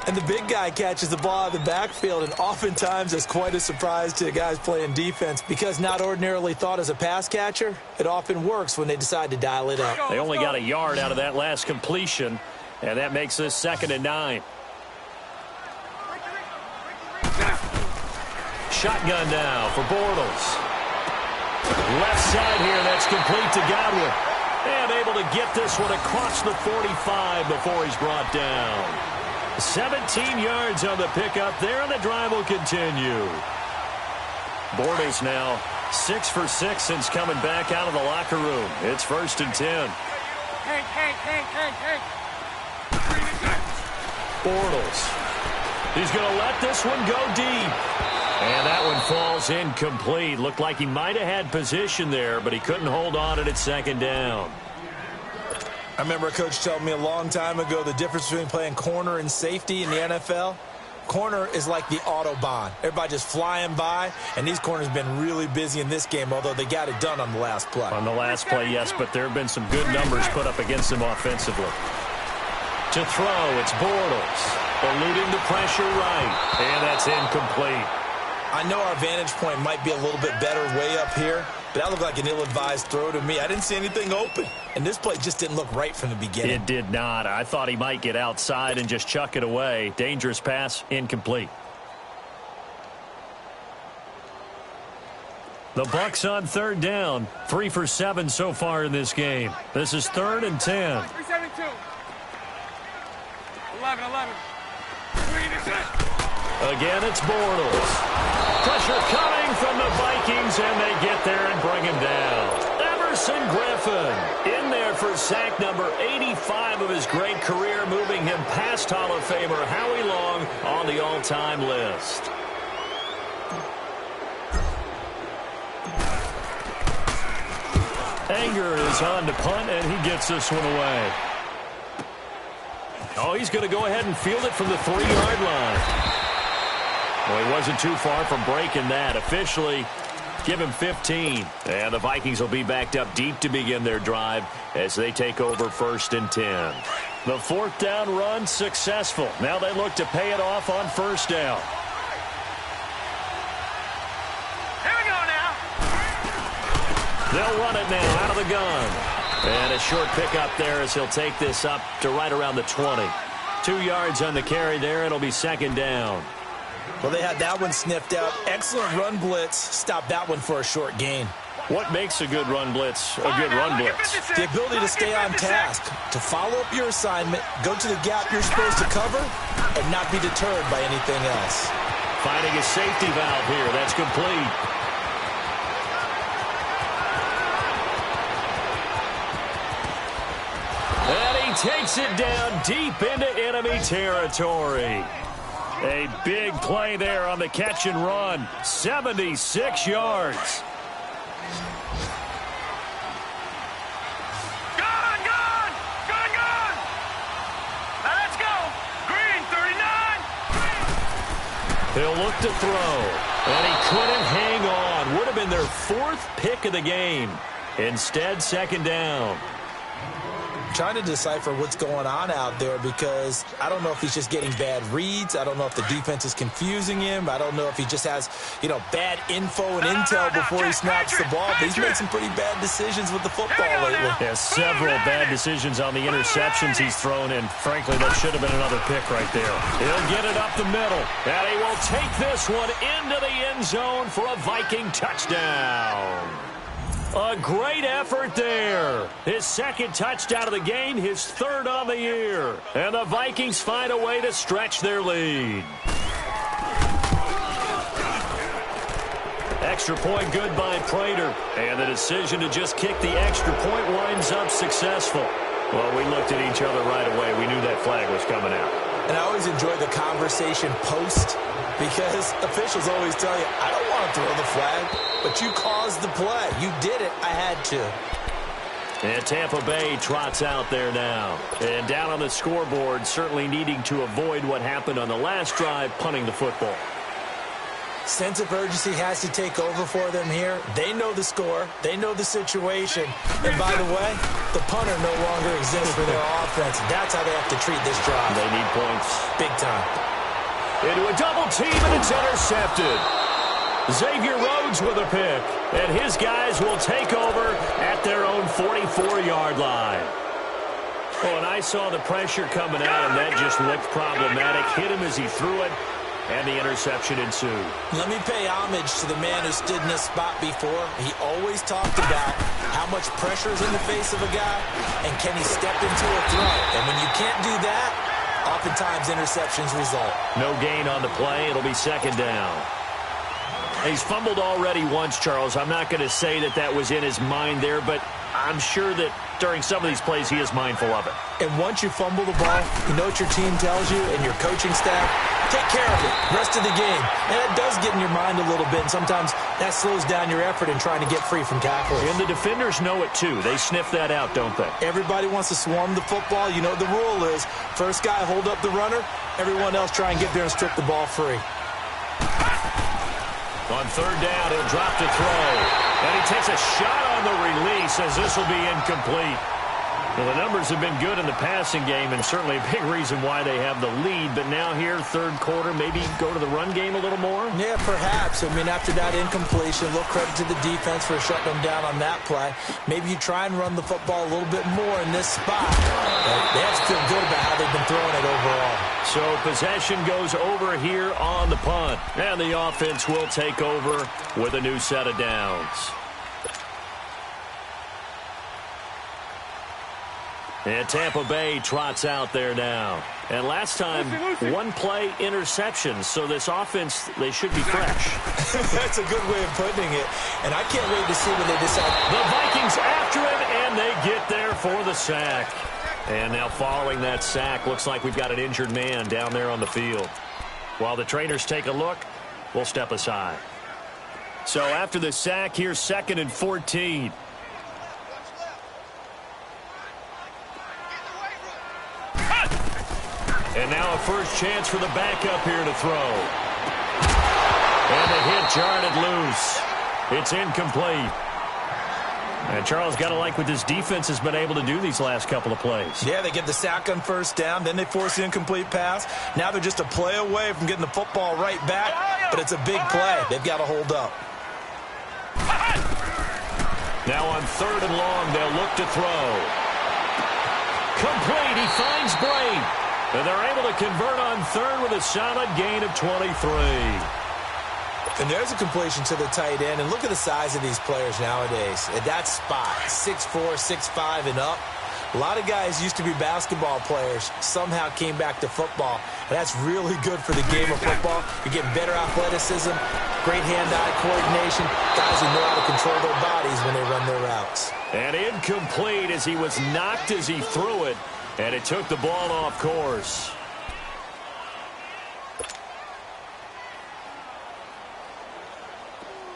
And the big guy catches the ball out of the backfield, and oftentimes that's quite a surprise to the guys playing defense, because not ordinarily thought as a pass catcher, it often works when they decide to dial it up.
They only got a yard out of that last completion, and that makes this 2nd and 9. Shotgun now for Bortles. Left side here, that's complete to Godwin. And able to get this one across the 45 before he's brought down. 17 yards on the pickup there, and the drive will continue. Bortles now 6 for 6 since coming back out of the locker room. It's 1st and 10. Bortles. He's going to let this one go deep. And that one falls incomplete. Looked like he might have had position there, but he couldn't hold on to it at 2nd down.
I remember a coach telling me a long time ago the difference between playing corner and safety in the NFL. Corner is like the Autobahn. Everybody just flying by, and these corners have been really busy in this game, although they got it done on the last play.
On the last play, yes, but there have been some good numbers put up against him offensively. To throw, it's Bortles. Eluding the pressure right, and that's incomplete.
I know our vantage point might be a little bit better way up here, but that looked like an ill-advised throw to me. I didn't see anything open, and this play just didn't look right from the beginning.
It did not. I thought he might get outside and just chuck it away. Dangerous pass, incomplete. The Bucs on 3rd down, 3 for 7 so far in this game. This is 3rd and 10.
372. 11.
Again, it's Bortles. Pressure coming from the Vikings, and they get there and bring him down. Everson Griffin in there for sack number 85 of his great career, moving him past Hall of Famer Howie Long on the all-time list. Langer is on to punt, and he gets this one away. Oh, he's going to go ahead and field it from the 3-yard line. Well, he wasn't too far from breaking that. Officially, give him 15. And the Vikings will be backed up deep to begin their drive as they take over 1st and 10. The 4th down run successful. Now they look to pay it off on 1st down.
Here we go now.
They'll run it now out of the gun. And a short pickup there as he'll take this up to right around the 20. 2 yards on the carry there. It'll be 2nd down.
Well, they had that one sniffed out. Excellent run blitz. Stop that one for a short gain.
What makes a good run blitz a good run blitz?
The ability to stay on task, to follow up your assignment, go to the gap you're supposed to cover, and not be deterred by anything else.
Finding a safety valve here. That's complete. And he takes it down deep into enemy territory. A big play there on the catch and run. 76 yards.
Gone, gone, gone, gone. Now let's go. Green, 39.
He'll look to throw. And he couldn't hang on. Would have been their 4th pick of the game. Instead, 2nd down.
Trying to decipher what's going on out there because I don't know if he's just getting bad reads. I don't know if the defense is confusing him. I don't know if he just has, bad info and intel before he snaps the ball. But he's made some pretty bad decisions with the football lately.
Yeah, several bad decisions on the interceptions he's thrown, and frankly, that should have been another pick right there. He'll get it up the middle, and he will take this one into the end zone for a Viking touchdown. A great effort there. His 2nd touchdown of the game, his 3rd on the year. And the Vikings find a way to stretch their lead. Extra point good by Prater. And the decision to just kick the extra point winds up successful. Well, we looked at each other right away. We knew that flag was coming out.
And I always enjoy the conversation post because officials always tell you, I don't want to throw the flag, but you caused the play. You did it. I had to.
And Tampa Bay trots out there now. And down on the scoreboard, certainly needing to avoid what happened on the last drive, punting the football.
Sense of urgency has to take over for them here. They know the score. They know the situation. And by the way, the punter no longer exists for their offense. That's how they have to treat this drive.
They need points.
Big time.
Into a double team, and it's intercepted. Xavier Rhodes with a pick. And his guys will take over at their own 44-yard line. Oh, and I saw the pressure coming at him. That just looked problematic. Hit him as he threw it. And the interception ensued.
Let me pay homage to the man who stood in this spot before. He always talked about how much pressure is in the face of a guy and can he step into a throw. And when you can't do that, oftentimes interceptions result.
No gain on the play. It'll be 2nd down. He's fumbled already once, Charles. I'm not going to say that that was in his mind there, but I'm sure that during some of these plays he is mindful of it.
And once you fumble the ball, you know what your team tells you and your coaching staff? Take care of it. Rest of the game. And it does get in your mind a little bit. And sometimes that slows down your effort in trying to get free from tackles.
And the defenders know it too. They sniff that out, don't they?
Everybody wants to swarm the football. You know what the rule is. First guy hold up the runner. Everyone else try and get there and strip the ball free.
On 3rd down, he'll drop to throw. And he takes a shot on the release as this will be incomplete. Well, the numbers have been good in the passing game and certainly a big reason why they have the lead. But now here, 3rd quarter, maybe go to the run game a little more?
Yeah, perhaps. I mean, after that incompletion, a little credit to the defense for shutting them down on that play. Maybe you try and run the football a little bit more in this spot. But they have to feel good about how they've been throwing it overall.
So possession goes over here on the punt. And the offense will take over with a new set of downs. And Tampa Bay trots out there now. And last time, one play interception. So this offense, they should be fresh.
That's a good way of putting it. And I can't wait to see when they decide.
The Vikings after him, and they get there for the sack. And now following that sack, looks like we've got an injured man down there on the field. While the trainers take a look, we'll step aside. So after the sack, here's 2nd and 14. And now a first chance for the backup here to throw. And the hit jarred it loose. It's incomplete. And Charles, got to like what this defense has been able to do these last couple of plays.
Yeah, they get the sack on first down, then they force the incomplete pass. Now they're just a play away from getting the football right back, but it's a big play. They've got to hold up.
Now on 3rd and long, they'll look to throw. Complete. He finds Bray. And they're able to convert on 3rd with a solid gain of 23.
And there's a completion to the tight end. And look at the size of these players nowadays. At that spot, 6'4", 6'5", and up. A lot of guys used to be basketball players, somehow came back to football. And that's really good for the game of football. You're getting better athleticism, great hand-eye coordination, guys who know how to control their bodies when they run their routes.
And incomplete as he was knocked as he threw it. And it took the ball off course.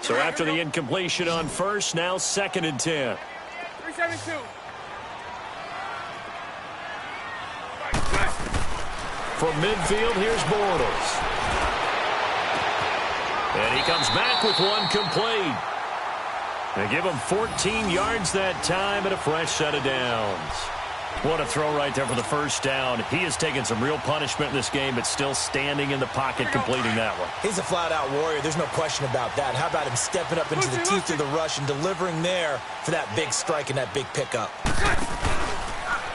So after the incompletion on first, now 2nd and 10.
372.
From midfield, here's Bortles. And he comes back with one complete. They give him 14 yards that time and a fresh set of downs. What a throw right there for the first down. He has taken some real punishment in this game, but still standing in the pocket, completing that one.
He's a flat-out warrior. There's no question about that. How about him stepping up into the teeth of the rush and delivering there for that big strike and that big pickup?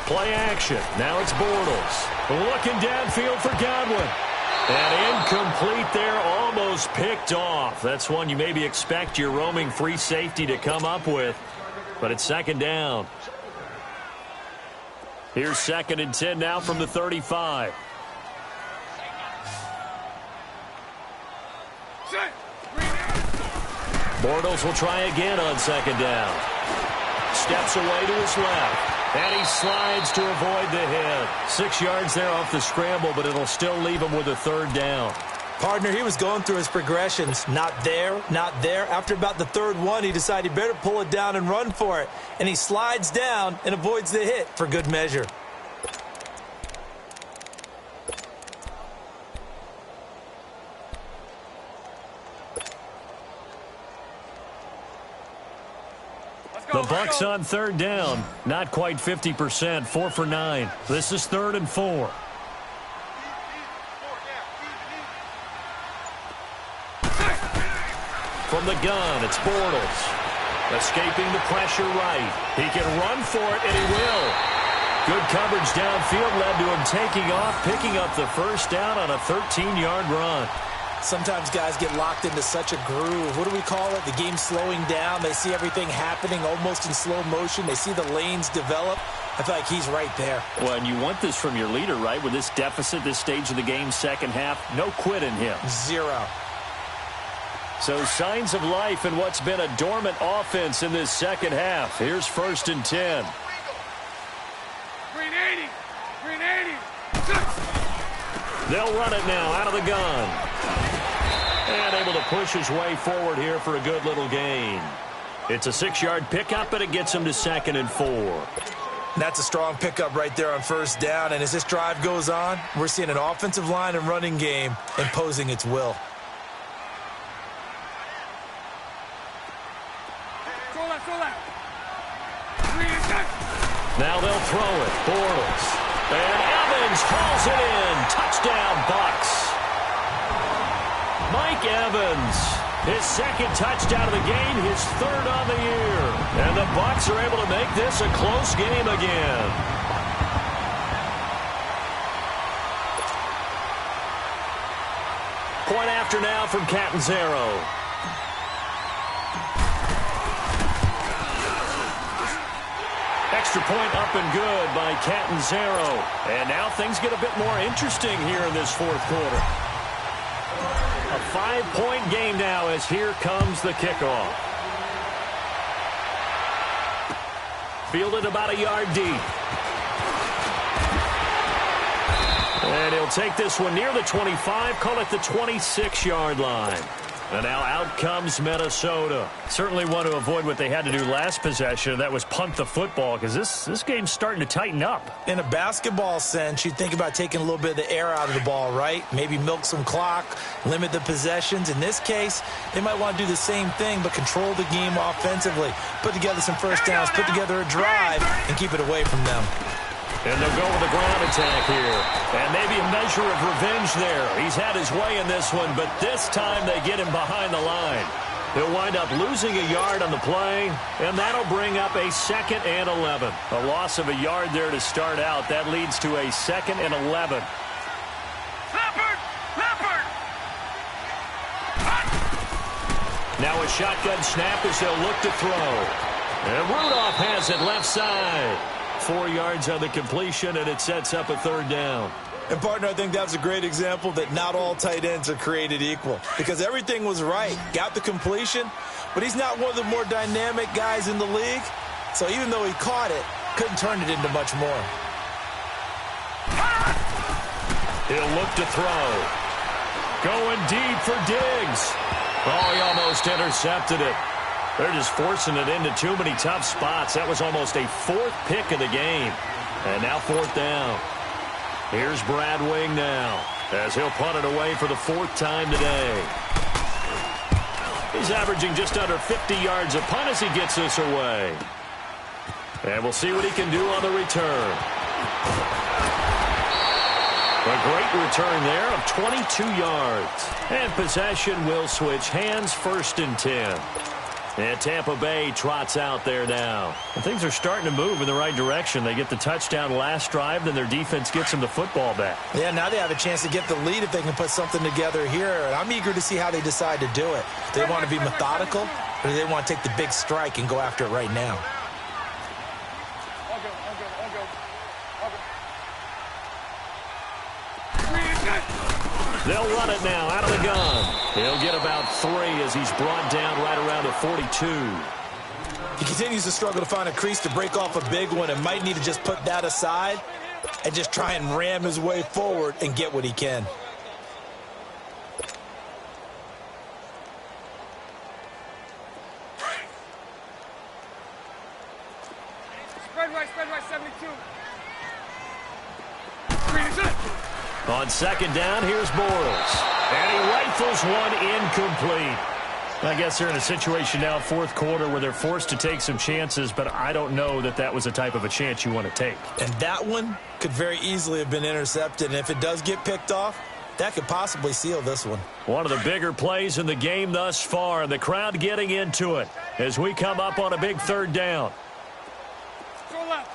Play action. Now it's Bortles. Looking downfield for Godwin. And incomplete there, almost picked off. That's one you maybe expect your roaming free safety to come up with. But it's 2nd down. Here's 2nd and 10 now from the 35. Bortles will try again on 2nd down. Steps away to his left. And he slides to avoid the hit. 6 yards there off the scramble, but it'll still leave him with a 3rd down.
Partner, he was going through his progressions. Not there, not there. After about the 3rd one, he decided he better pull it down and run for it. And he slides down and avoids the hit for good measure.
The Bucs on 3rd down. Not quite 50%. 4 for 9. This is 3rd and 4. From the gun, it's Bortles. Escaping the pressure right. He can run for it, and he will. Good coverage downfield led to him taking off, picking up the first down on a 13-yard run.
Sometimes guys get locked into such a groove. What do we call it? The game's slowing down. They see everything happening almost in slow motion. They see the lanes develop. I feel like he's right there.
Well, and you want this from your leader, right? With this deficit, this stage of the game, second half, no quit in him.
0.
So signs of life in what's been a dormant offense in this second half. Here's 1st and 10.
Green 80. Green 80.
They'll run it now out of the gun. And able to push his way forward here for a good little gain. It's a 6-yard pickup, but it gets him to 2nd and 4.
That's a strong pickup right there on 1st down. And as this drive goes on, we're seeing an offensive line and running game imposing its will.
Now they'll throw it. Bortles. And Evans hauls it in. Touchdown, Bucs. Mike Evans, his 2nd touchdown of the game, his 3rd on the year. And the Bucs are able to make this a close game again. Point after now from Catanzaro. Extra point up and good by Catanzaro. And now things get a bit more interesting here in this 4th quarter. A 5-point game now as here comes the kickoff. Fielded about a yard deep. And he'll take this one near the 25, call it the 26-yard line. And now out comes Minnesota. Certainly want to avoid what they had to do last possession. That was punt the football, because this game's starting to tighten up.
In a basketball sense, you think about taking a little bit of the air out of the ball, right? Maybe milk some clock, limit the possessions. In this case, they might want to do the same thing, but control the game offensively. Put together some first downs, put together a drive, and keep it away from them.
And they'll go with the ground attack here. And maybe a measure of revenge there. He's had his way in this one, but this time they get him behind the line. He'll wind up losing a yard on the play, and that'll bring up a 2nd and 11. A loss of a yard there to start out. That leads to a 2nd and 11.
Leopard! Leopard!
Now a shotgun snap as they'll look to throw. And Rudolph has it left side. 4 yards on the completion, and it sets up a 3rd down.
And, partner, I think that was a great example that not all tight ends are created equal, because everything was right. Got the completion, but he's not one of the more dynamic guys in the league. So even though he caught it, couldn't turn it into much more.
He'll look to throw. Going deep for Diggs. Oh, he almost intercepted it. They're just forcing it into too many tough spots. That was almost a 4th pick of the game. And now 4th down. Here's Brad Wing now, as he'll punt it away for the 4th time today. He's averaging just under 50 yards a punt as he gets this away. And we'll see what he can do on the return. A great return there of 22 yards. And possession will switch hands, 1st and 10. And Tampa Bay trots out there now. And things are starting to move in the right direction. They get the touchdown last drive, then their defense gets them the football back. Yeah, now they have a chance to get the lead if they can put something together here. And I'm eager to see how they decide to do it. Do they want to be methodical, or do they want to take the big strike and go after it right now? They'll run it now out of the gun. He'll get about 3 as he's brought down right around the 42. He continues to struggle to find a crease to break off a big one and might need to just put that aside and just try and ram his way forward and get what he can.
Spread right, 72.
On 2nd down, here's Bortles. And he rifles one incomplete. I guess they're in a situation now, 4th quarter, where they're forced to take some chances, but I don't know that that was the type of a chance you want to take. And that one could very easily have been intercepted, and if it does get picked off, that could possibly seal this one. One of the bigger plays in the game thus far, and the crowd getting into it as we come up on a big 3rd down.
Go left.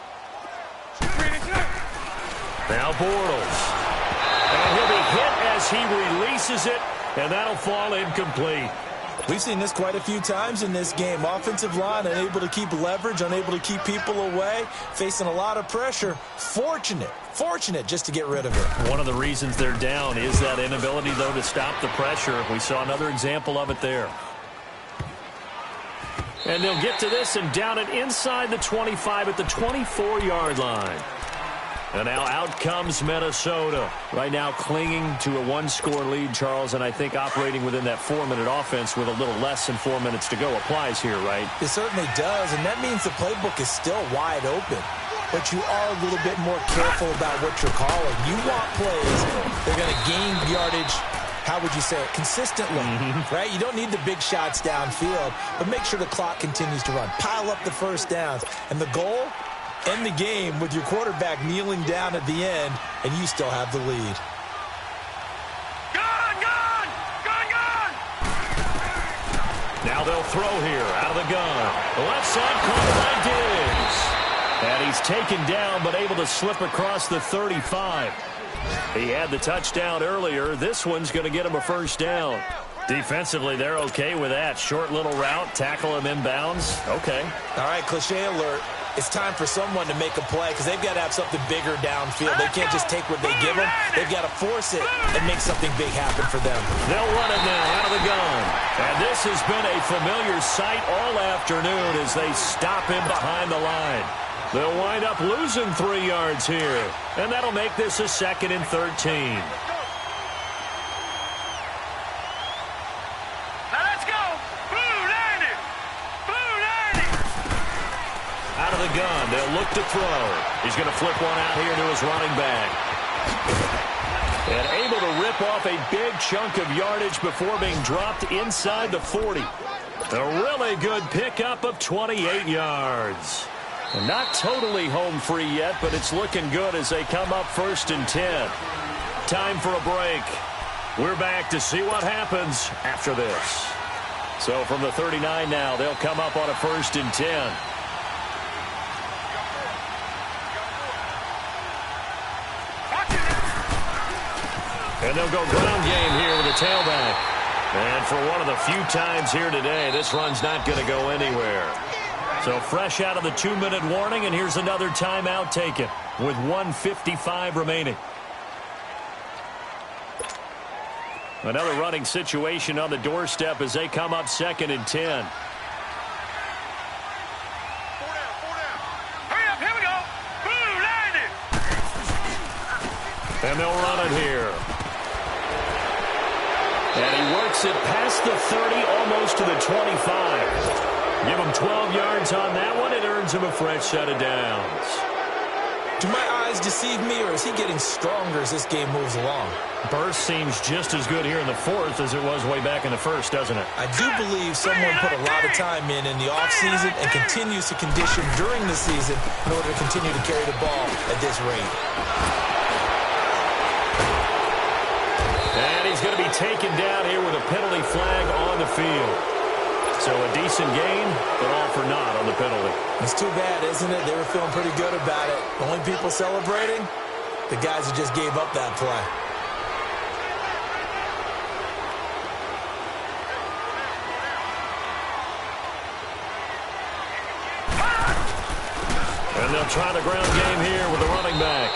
Now Bortles. And he'll be hit as he releases it, and that'll fall incomplete. We've seen this quite a few times in this game. Offensive line unable to keep leverage, unable to keep people away, facing a lot of pressure. Fortunate just to get rid of it. One of the reasons they're down is that inability, though, to stop the pressure. We saw another example of it there. And they'll get to this and down it inside the 25 at the 24-yard line. And now out comes Minnesota. Right now clinging to a 1-score lead, Charles, and I think operating within that 4-minute offense with a little less than 4 minutes to go applies here, right? It certainly does, and that means the playbook is still wide open. But you are a little bit more careful about what you're calling. You want plays that are going to gain yardage, how would you say it, consistently, right? You don't need the big shots downfield, but make sure the clock continues to run. Pile up the first downs. And the goal? End the game with your quarterback kneeling down at the end, and you still have the lead.
Gun!
Now they'll throw here out of the gun. The left side caught by Diggs. And he's taken down, but able to slip across the 35. He had the touchdown earlier. This one's going to get him a 1st down. Defensively, they're okay with that. Short little route, tackle him inbounds. Okay. All right, cliche alert. It's time for someone to make a play because they've got to have something bigger downfield. They can't just take what they give them. They've got to force it and make something big happen for them. They'll run it now out of the gun. And this has been a familiar sight all afternoon as they stop him behind the line. They'll wind up losing 3 yards here. And that'll make this a 2nd and 13. gun. They'll look to throw. He's going to flip one out here to his running back. And able to rip off a big chunk of yardage before being dropped inside the 40. A really good pickup of 28 yards. And not totally home free yet, but it's looking good as they come up 1st and 10. Time for a break. We're back to see what happens after this. So from the 39 now, they'll come up on a 1st and 10. And they'll go ground game here with a tailback. And for one of the few times here today, this run's not going to go anywhere. So fresh out of the 2-minute warning, and here's another timeout taken with 1:55 remaining. Another running situation on the doorstep as they come up 2nd and 10.
Hurry up, here we go. Blue, line it.
And they'll run it here. And he works it past the 30, almost to the 25. Give him 12 yards on that one. It earns him a fresh set of downs.
Do my eyes deceive me, or is he getting stronger as this game moves along?
Burst seems just as good here in the 4th as it was way back in the 1st, doesn't it?
I do believe someone put a lot of time in the offseason and continues to condition during the season in order to continue to carry the ball at this rate.
And he's going to be taken down here with a penalty flag on the field. So a decent gain, but all for naught on the penalty.
It's too bad, isn't it? They were feeling pretty good about it. The only people celebrating, the guys who just gave up that play.
And they'll try the ground game here with the running back.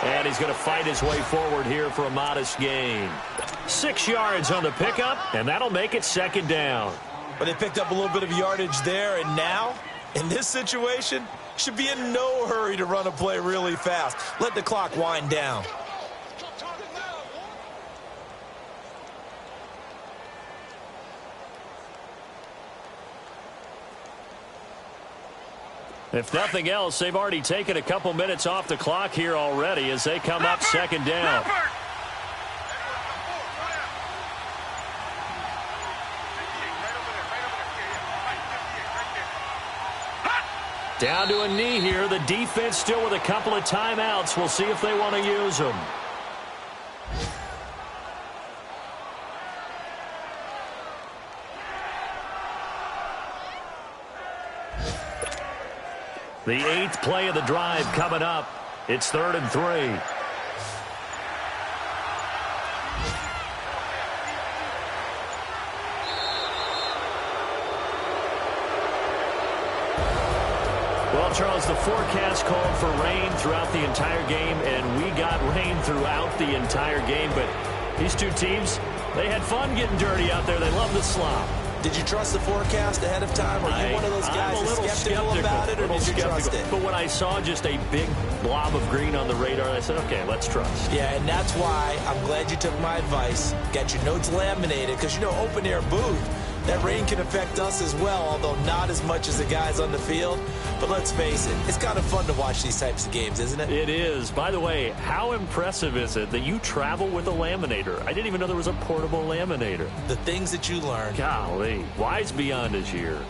And he's going to fight his way forward here for a modest gain. 6 yards on the pickup, and that'll make it 2nd down.
But they picked up a little bit of yardage there, and now, in this situation, should be in no hurry to run a play really fast. Let the clock wind down.
If nothing else, they've already taken a couple minutes off the clock here already as they come up 2nd down. Down to a knee here. The defense still with a couple of timeouts. We'll see if they want to use them. The 8th play of the drive coming up. It's 3rd and 3. Well, Charles, the forecast called for rain throughout the entire game, and we got rain throughout the entire game. But these two teams, they had fun getting dirty out there. They love the slop.
Did you trust the forecast ahead of time? Are you one of those guys that's skeptical about it, or did you trust it?
But when I saw just a big blob of green on the radar, I said, okay, let's trust.
Yeah, and that's why I'm glad you took my advice. Got your notes laminated, because, you know, open-air booth, that rain can affect us as well, although not as much as the guys on the field. But let's face it, it's kind of fun to watch these types of games, isn't it?
It is. By the way, how impressive is it that you travel with a laminator? I didn't even know there was a portable laminator.
The things that you learn.
Golly, wise beyond his years.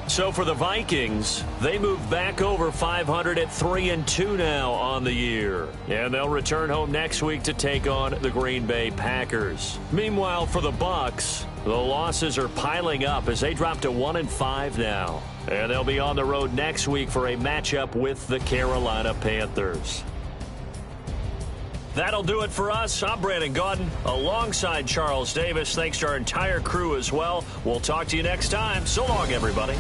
So for the Vikings, they move back over 500 at 3-2 now on the year. And they'll return home next week to take on the Green Bay Packers. Meanwhile, for the Bucs, the losses are piling up as they drop to 1-5 now. And they'll be on the road next week for a matchup with the Carolina Panthers. That'll do it for us. I'm Brandon Gaudin alongside Charles Davis. Thanks to our entire crew as well. We'll talk to you next time. So long, everybody.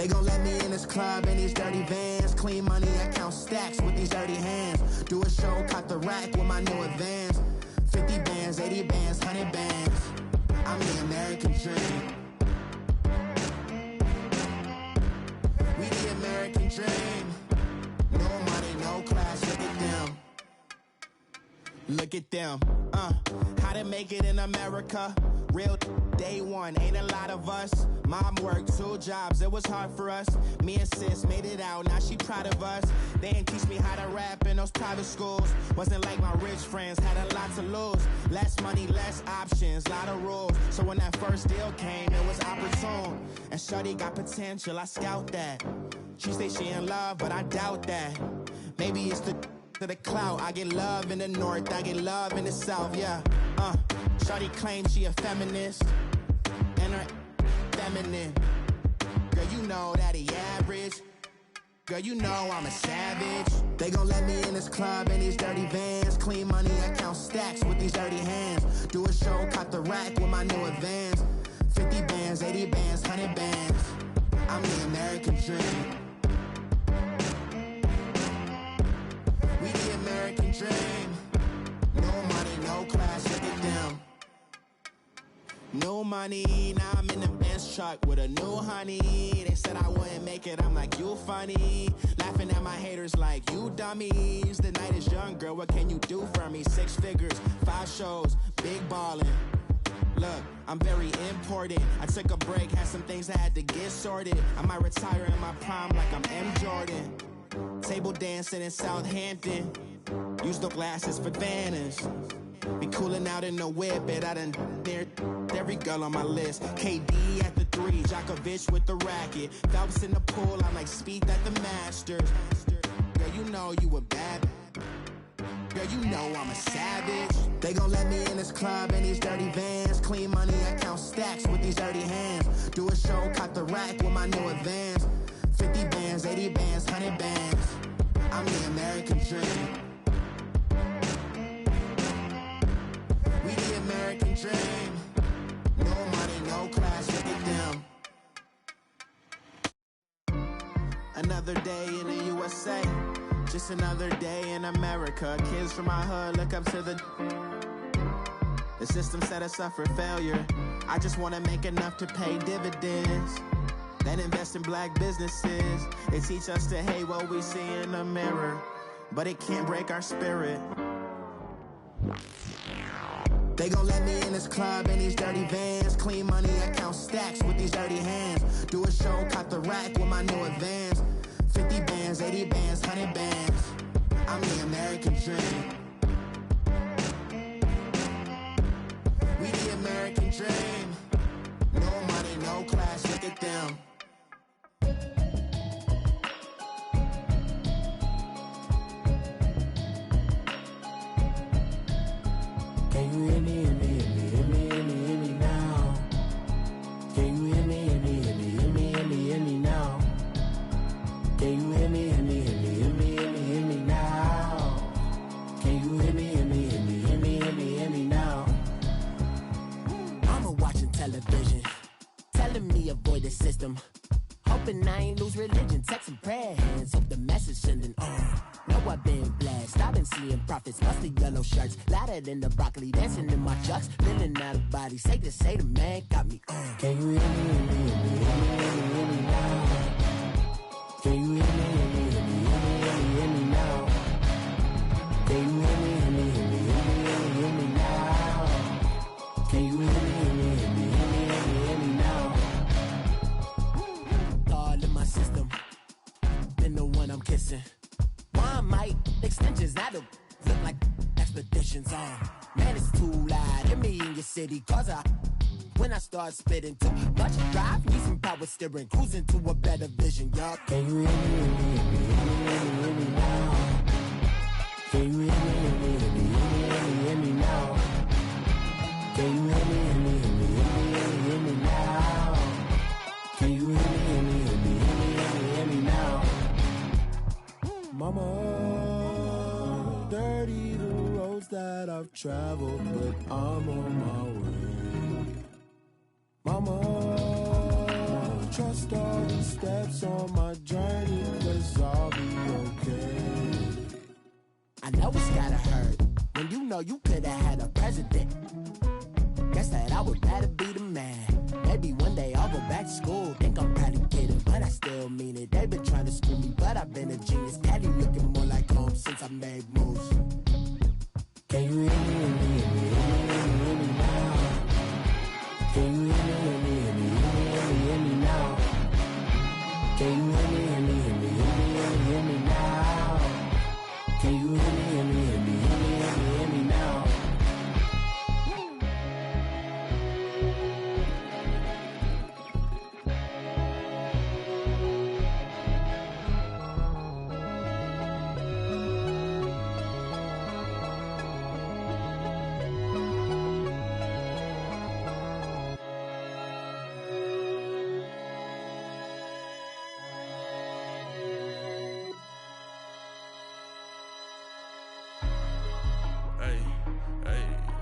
gon' let me in this club in these dirty vans. Clean money, I count stacks with these dirty hands. Do a show, caught the rack with my new advance. 50 bands, 80 bands, 100 bands. I'm the American dream. We the American dream. No money, no class, look at them. Look at them, how to make it in America. Real day one, ain't a lot of us. Mom worked 2 jobs, it was hard for us. Me and sis made it out, now she proud of us. They didn't teach me how to rap in those private schools. Wasn't like my rich friends, had a lot to lose. Less money, less options, lot of rules. So when that first deal came, it was opportune. And shorty got potential, I scout that. She say she in love, but I doubt that. Maybe it's to the clout. I get love in the north, I get love in the south, yeah. Shorty claims she a feminist, and her feminine. Girl, you know that he average. Girl, you know I'm a savage. They gon' let me in this club in these dirty vans. Clean money, I count stacks with these dirty hands. Do a show, caught the rack with my new advance. 50 bands, 80 bands, 100 bands. I'm the American dream. We the American dream. No money, no class, look at them. No money, now I'm in the Benz truck with a new honey. They said I wouldn't make it, I'm like, you funny. Laughing at my haters like, you dummies. The night is young, girl, what can you do for me? 6 figures, 5 shows, big ballin'. Look, I'm very important. I took a break, had some things I had to get sorted. I might retire in my prime like I'm M. Jordan. Table dancing in Southampton. Use the glasses for Vannas. Be coolin' out in the whip, but I done near every girl on my list. KD at the 3, Djokovic with the racket. Phelps in the pool, I'm like Speed at the Masters. Girl, you know you a bad. Girl, you know I'm a savage. They gon' let me in this club in these dirty vans. Clean money, I count stacks with these dirty hands. Do a show, caught the rack with my new advance. 50 bands, 80 bands, 100 bands. I'm the American dream. We the American dream. No money, no class, look at them. Another day in the USA. Just another day in America. Kids from my hood look up to the system set us up for failure. I just wanna make enough to pay dividends. Then invest in black businesses. They teach us to hate what we see in the mirror, but it can't break our spirit. They gon' let me in this club in these dirty vans. Clean money, I count stacks with these dirty hands. Do a show, caught the rack with my new advance. 50 bands, 80 bands, 100 bands. I'm the American dream. We the American dream. No money, no class, look at them.
Can you hear me, hear me, hear me, hear me, hear me, hear me now? Can you hear me, hear me, hear me, hear me, hear me, hear me now? Can you hear me, hear me, hear me, hear me, hear me, hear me now? Can you hear me, hear me, hear me, hear me, hear me, hear me now?
Mama watching television, telling me avoid the system. Hoping I ain't lose religion, texting prayer hands, hope the message sending on. Know I've been blessed, I've been seeing prophets, mostly yellow shirts, louder than the broccoli, dancing in my chucks, feeling out of body, safe to say the man got me on.
Can you hear me, hear me, hear me, hear me, hear me, hear me now? Can you hear me, hear me, hear me, hear me, hear me, hear me now? Can you hear me, hear me, hear me, hear me, hear me, hear me now? Can you hear me, hear me, hear me, hear me, hear me, hear me now?
All in my system, been the one I'm kissing. One might extensions, now the look like expeditions on. Man, it's too loud, hear me in your city, cause when I start spitting too much drive, need some power steering, cruising to a better vision, y'all.
Can you hear me, hear me, hear me, hear me, hear me, hear me now? Can you hear me, hear me, hear me, hear me, hear me, hear me now? Can you hear me, hear me, hear me, hear me, hear me, hear me now? Can you hear me, hear me, hear me, hear me, hear me, hear me now? Mama, dirty the roads that I've traveled, but I'm on my way. Mama, trust all the steps
would rather be the man. Maybe one day I'll go back to school. Think I'm probably kidding, but I still mean it. They've been trying to school me, but I've been a genius. Cali looking more like home since I made moves. Can you hear me, hear me, hear me, hear me now? Can you hear me, hear me, hear me, hear me now? Can you hear me, hear me, hear me, hear me now? Can you hear me, hear me, hear me, hear me now?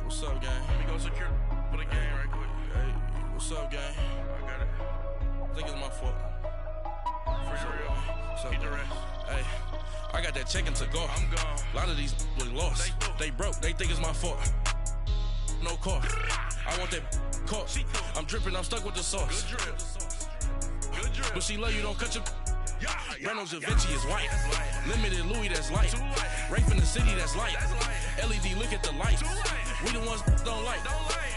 What's up, gang? Let me go secure for the game right quick. Hey, what's up, gang? I got it. I think it's my fault. For real. What's up, keep the rest. Hey, I got that chicken to go. I'm gone. A lot of these was lost. They broke. They think it's my fault. No car. I want that caught. I'm dripping. I'm stuck with the sauce. Good drip. Good drip. But she love you. Don't cut your. Reynolds Da Vinci is white. Limited Louis, that's light. Rape in the city, that's light. LED, look at the light. We the ones don't like.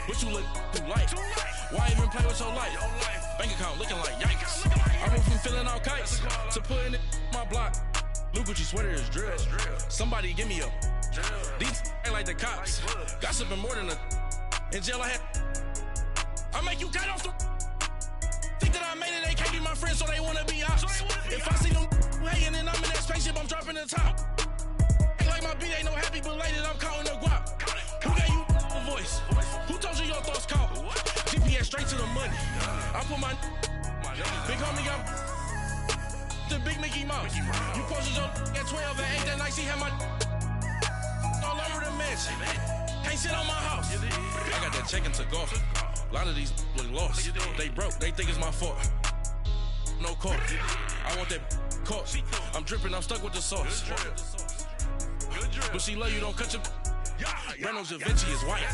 But you look too light. Why even play with your life? Bank account looking like yikes. I went from filling out kites to putting it in my block. Blue Gucci sweater is drill. Somebody give me a. These ain't like the cops. Gossiping more than a. In jail I had. I make you get off the. Think that I made it, they can't be my friends, so they wanna be ops. If I see them hating and I'm in that spaceship, I'm dropping the top. Ain't like my beat, ain't no happy belated, I'm counting the guap. Who gave you a voice? Who told you your thoughts count? GPS straight to the money. I put my big homie got the big Mickey Mouse. You posted your at 12 and 8 that night, she had my all over the mansion. Can't sit on my house. I got that chicken to go. A lot of these was lost. They broke. They think it's my fault. No car. I want that caught. I'm dripping. I'm stuck with the sauce. But she love you. Don't cut your. Reynolds Da Vinci is white.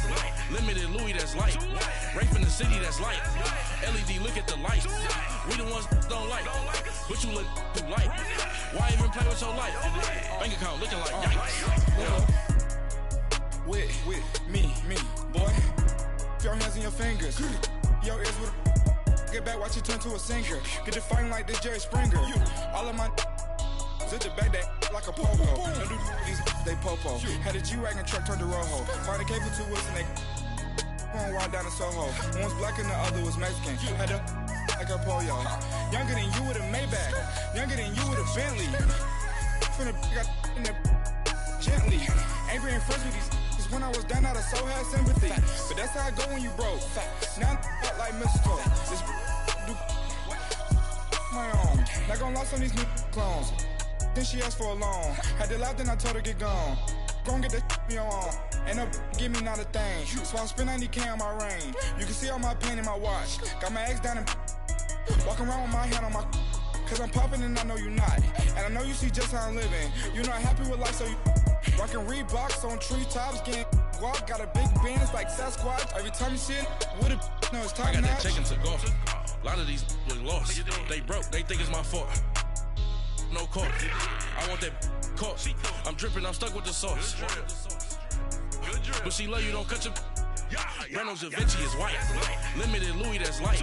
Limited Louis, that's light. Rape in the city, that's light. LED, look at the light. We the ones don't like. But you look too light. Why even play with your life? Bank account looking like yikes.
With me, boy. Your hands in your fingers. Your ears with get back, watch it turn to a singer. Get the fighting like this Jerry Springer. All of my zip the back that like a pogo. Don't do these they popo. Had a G-Wagon truck turned to Rojo. Find a cable 2 wheels and they going wild down in Soho. One was black and the other was Mexican. Had a like a pollo. Younger than you with a Maybach. Younger than you with a Bentley. From the got in the gently. Ain't being friends with these. When I was down, I so had sympathy. But that's how I go when you broke. Now I'm like mistletoe. This do my own. Not gonna lost on these new clones. Then she asked for a loan. Had to laugh, then I told her get gone. Gon' get that me on. And up, give me not a thing. So I spend 90K on my range. You can see all my pain in my watch. Got my ex down and walking around with my hand on my. Cause I'm popping and I know you not. And I know you see just how I'm living. You're not happy with life, so you. Rockin' Reeboks on treetops, getting walk. Got a big band, it's like Sasquatch. Every time you see it, with it, no, it's top notch. I got that chicken to go.
A lot of these was lost. They broke. They think it's my fault. No car. I want that caught. I'm dripping. I'm stuck with the sauce. But she love you. Don't cut your. Reynolds Da Vinci is white. Limited Louis, that's light.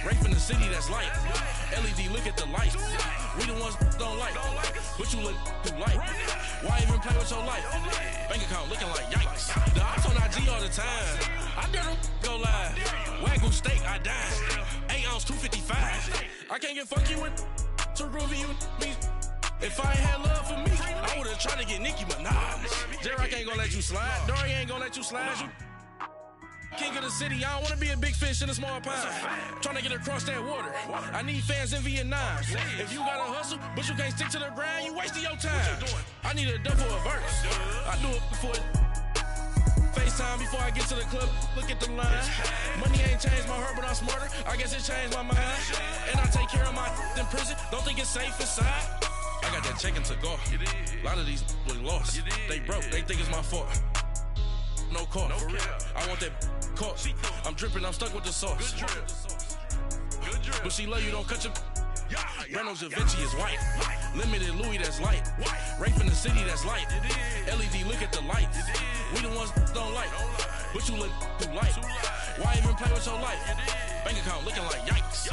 Rape in the city, that's light. LED, look at the light. We the ones don't like. But you look too light. Why even play with your life? Bank account looking like yikes. The ops on IG all the time. I dare them go live. Wagyu steak, I dine. 8 ounce, 255. I can't get funky with too groovy you me. If I ain't had love for me, I would've tried to get Nicki Minaj. J-Rock ain't gonna let you slide. Dory ain't gonna let you slide. King of the city, I don't wanna be a big fish in a small pond. Trying to get across that water. I need fans in Vietnam. If you gotta hustle, but you can't stick to the grind, you wasting your time. I need a dub for a verse. I do it before FaceTime before I get to the club. Look at the line. Money ain't changed my heart, but I'm smarter. I guess it changed my mind. And I take care of my in prison. Don't think it's safe inside. I got that chicken to go. A lot of these was lost. They broke. They think it's my fault. No car. I want that caught. I'm dripping, I'm stuck with the sauce. But she love you, don't cut your. Brando Da Vinci is white. Limited Louis, that's light. Rape in the city, that's light. LED, look at the lights. We the ones don't like. But you look too light. Why even play with your life? Bank account looking like yikes.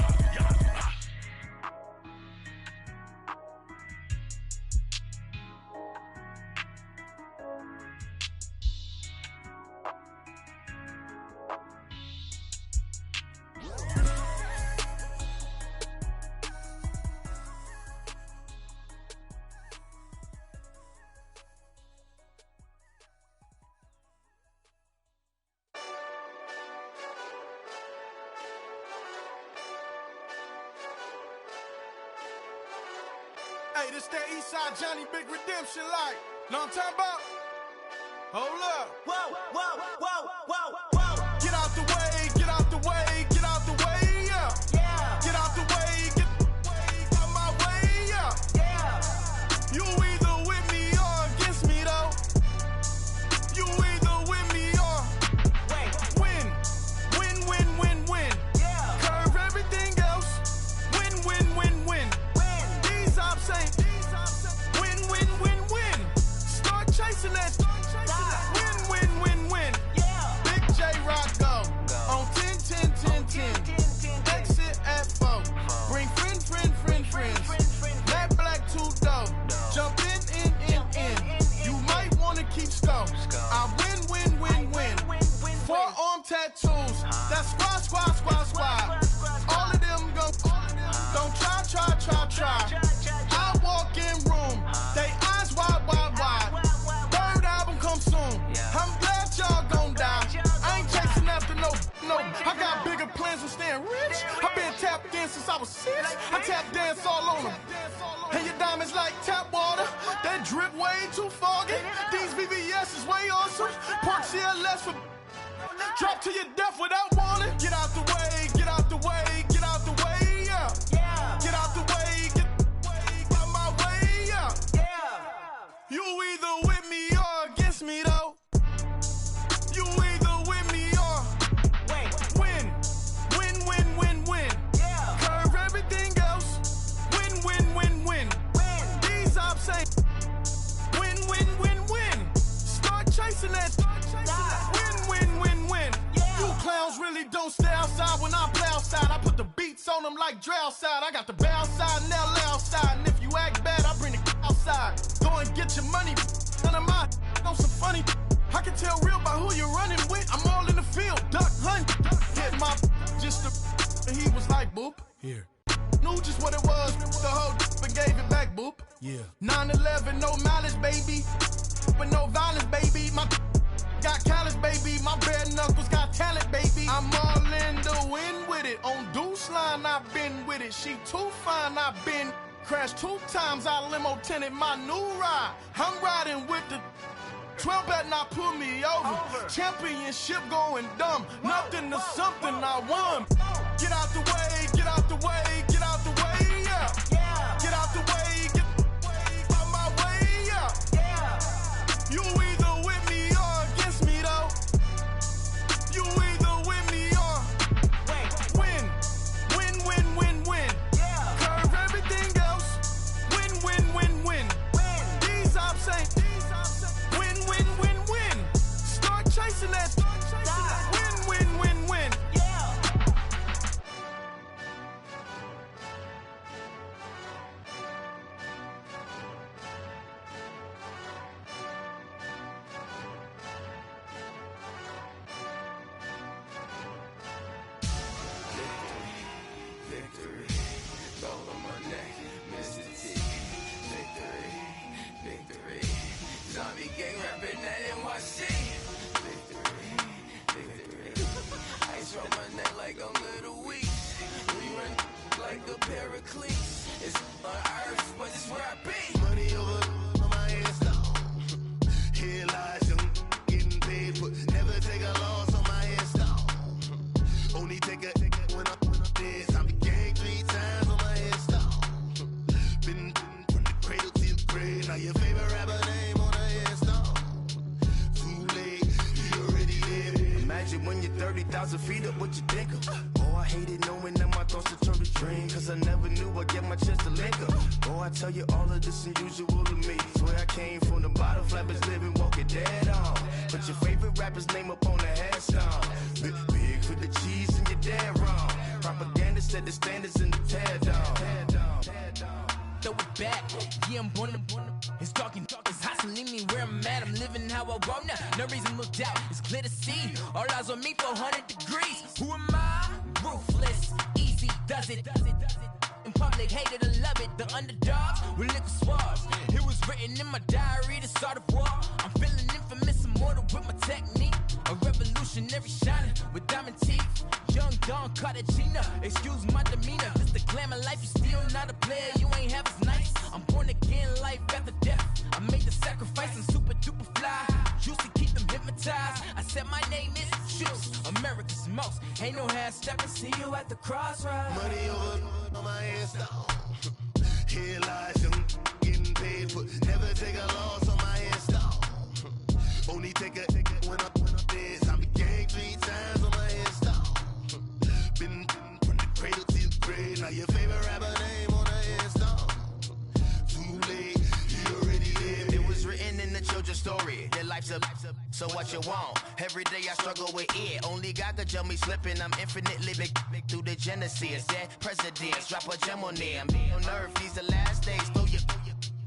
Hey, this that Eastside Johnny Big Redemption like. Know what I'm talking about? Hold up.
Whoa, whoa, whoa, whoa, whoa.
Get out the way, get out the way, get out the way, yeah.
Yeah.
Get out the way, get out my way, yeah.
Yeah.
You either with me or against me, though. You either with me or win. Win, win, win, win.
Yeah.
Curve everything else. Win, win, win, win. These ops ain't. Win, win, win, win. Start chasing that. Win, win, win, win.
Yeah.
Big J Rock go. On 10, 10, 10, 10. Exit at 4. Bring friends. Matt Black 2 dough. Jump in. You might wanna keep score. I win. Forearm tattoos. That's squad. All of them go. Don't try. I walk in room. They eyes wide. Third album come soon. I'm glad y'all gon' die. I ain't chasing after no. I got bigger plans than staying rich. I been tapped in since I was 6. I tap dance all on them. And your diamonds like tap water. That drip way too foggy. These VVS is way awesome. Park CLS for. Drop to your death without warning. Get out the way, get out the way, get out the way, yeah.
Yeah.
Get out the way, get out my way, yeah.
Yeah.
You either with me or against me, though. You either with me or win. Win.
Yeah.
Curve everything else. Win. These ops ain't. Win. Start chasing that. Win.
Yeah.
You clowns really don't stay outside when I play outside. I put the beats on them like drow side. I got the bow side and LA outside. And if you act bad, I bring the outside. Go and get your money. None of my on some funny. I can tell real by who you're running with. I'm all in the field. Duck hunt. Hit my just the. And he was like, boop.
Here.
Knew just what it was. The whole and gave it back, boop.
Yeah.
9/11, no mileage, baby. But no violence, baby. My got callous, baby. My bare knuckles got talent, baby. I'm all in the wind with it. On Deuce Line, I've been with it. She too fine, I've been crashed 2 times. I limo tinted my new ride. I'm riding with the 12 better not pull me over. Championship going dumb. Nothing to something I won. Get out the way, get out the way, get out the way, yeah.
Yeah.
Get out the way, get out my way, yeah.
Yeah.
You either with me or against me, though. You either with me or win.
Yeah.
Curve everything else. Win. These ops ain't. Win. Start chasing that. Win.
Yeah.
you 30,000 feet up, what you think of? Oh, I hated knowing that my thoughts would turn to dream, cause I never knew I'd get my chance to link up. Oh, I tell you all of this unusual to me. Swear I came from the bottom, flappers living, walking dead on. Put your favorite rapper's name up on the headstone. Big for the cheese and you're dead wrong. Propaganda set the standards in the tear down.
Throw it back, yeah, I'm born to. It's dark, it's hot, so leave me where I'm at. I'm living how I want now. No reason to look out, it's clear to see. All eyes on me, 400 degrees. Who am I? Ruthless, easy does it. In public, hated or love it. The underdogs with liquor swabs. It was written in my diary to start a war. I'm feeling infamous, immortal with my technique. A revolutionary shining with diamond teeth. Young Don Cartagena, excuse my demeanor. This the glamour life, you still not a player. You ain't half as nice. I'm born again, life after death. I made the sacrifice, I'm super duper fly. Used to keep them hypnotized. I said my name is Juice, America's most. Ain't no half stepping, see you at the crossroads.
Money over on my headstone. Here lies young getting paid for. Never take a loss on my headstone. Only take a when I'm dead. I be gang 3 times on my headstone. Been from the cradle to the grave. Now your favorite rapper name on the headstone. Too late, you already lived. It was written in the children's story. Their life's up, so what you want? Every day I struggle with it. Only God could jump me slipping. I'm infinitely big through the genesis. Dead presidents, drop a gem on them. On earth, these the last days. Throw your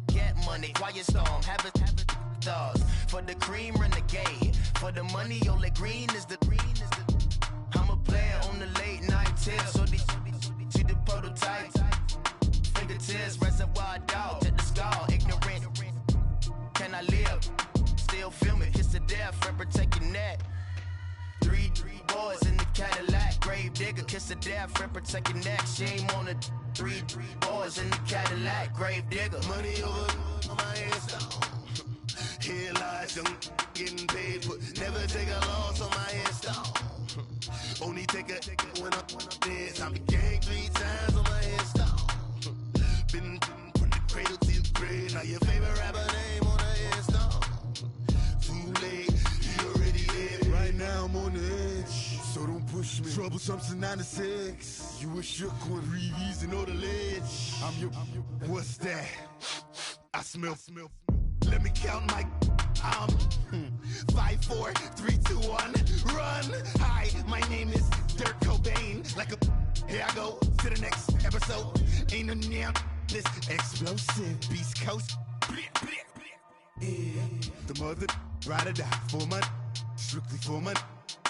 get money, quiet storm. Have it thoughts. For the cream, renegade. For the money, Ole Green is the I'm a player on the late night tip. So these see the prototype. Fingertips, reservoir dog, check the skull. Ignorant, can I live? Still film it, kiss to death, friend, protect your neck. 3 boys in the Cadillac, grave digger, kiss to death, friend, protect your neck. Shame on the 3 boys in the Cadillac, grave digger. Money over on my headstone. Here lies young getting paid for. Never take a loss on my headstone. Only take a when I'm dead. I be gang 3 times on my headstone. Been from the cradle to the grave. Now your favorite rapper name on the headstone. Too late, you already lived. Right now I'm on the edge, so don't push me. Troublesome to 9 to 6. You were shook when Reeves and all the ledge. I'm your. What's that? I smell. Let me count my. 5, 4, 3, 2, 1. Run. Hi, my name is Dirk Cobain. Like a. Here I go to the next episode. Ain't no damn this explosive Beast Coast. Yeah. The mother ride or die for my. Strictly for my.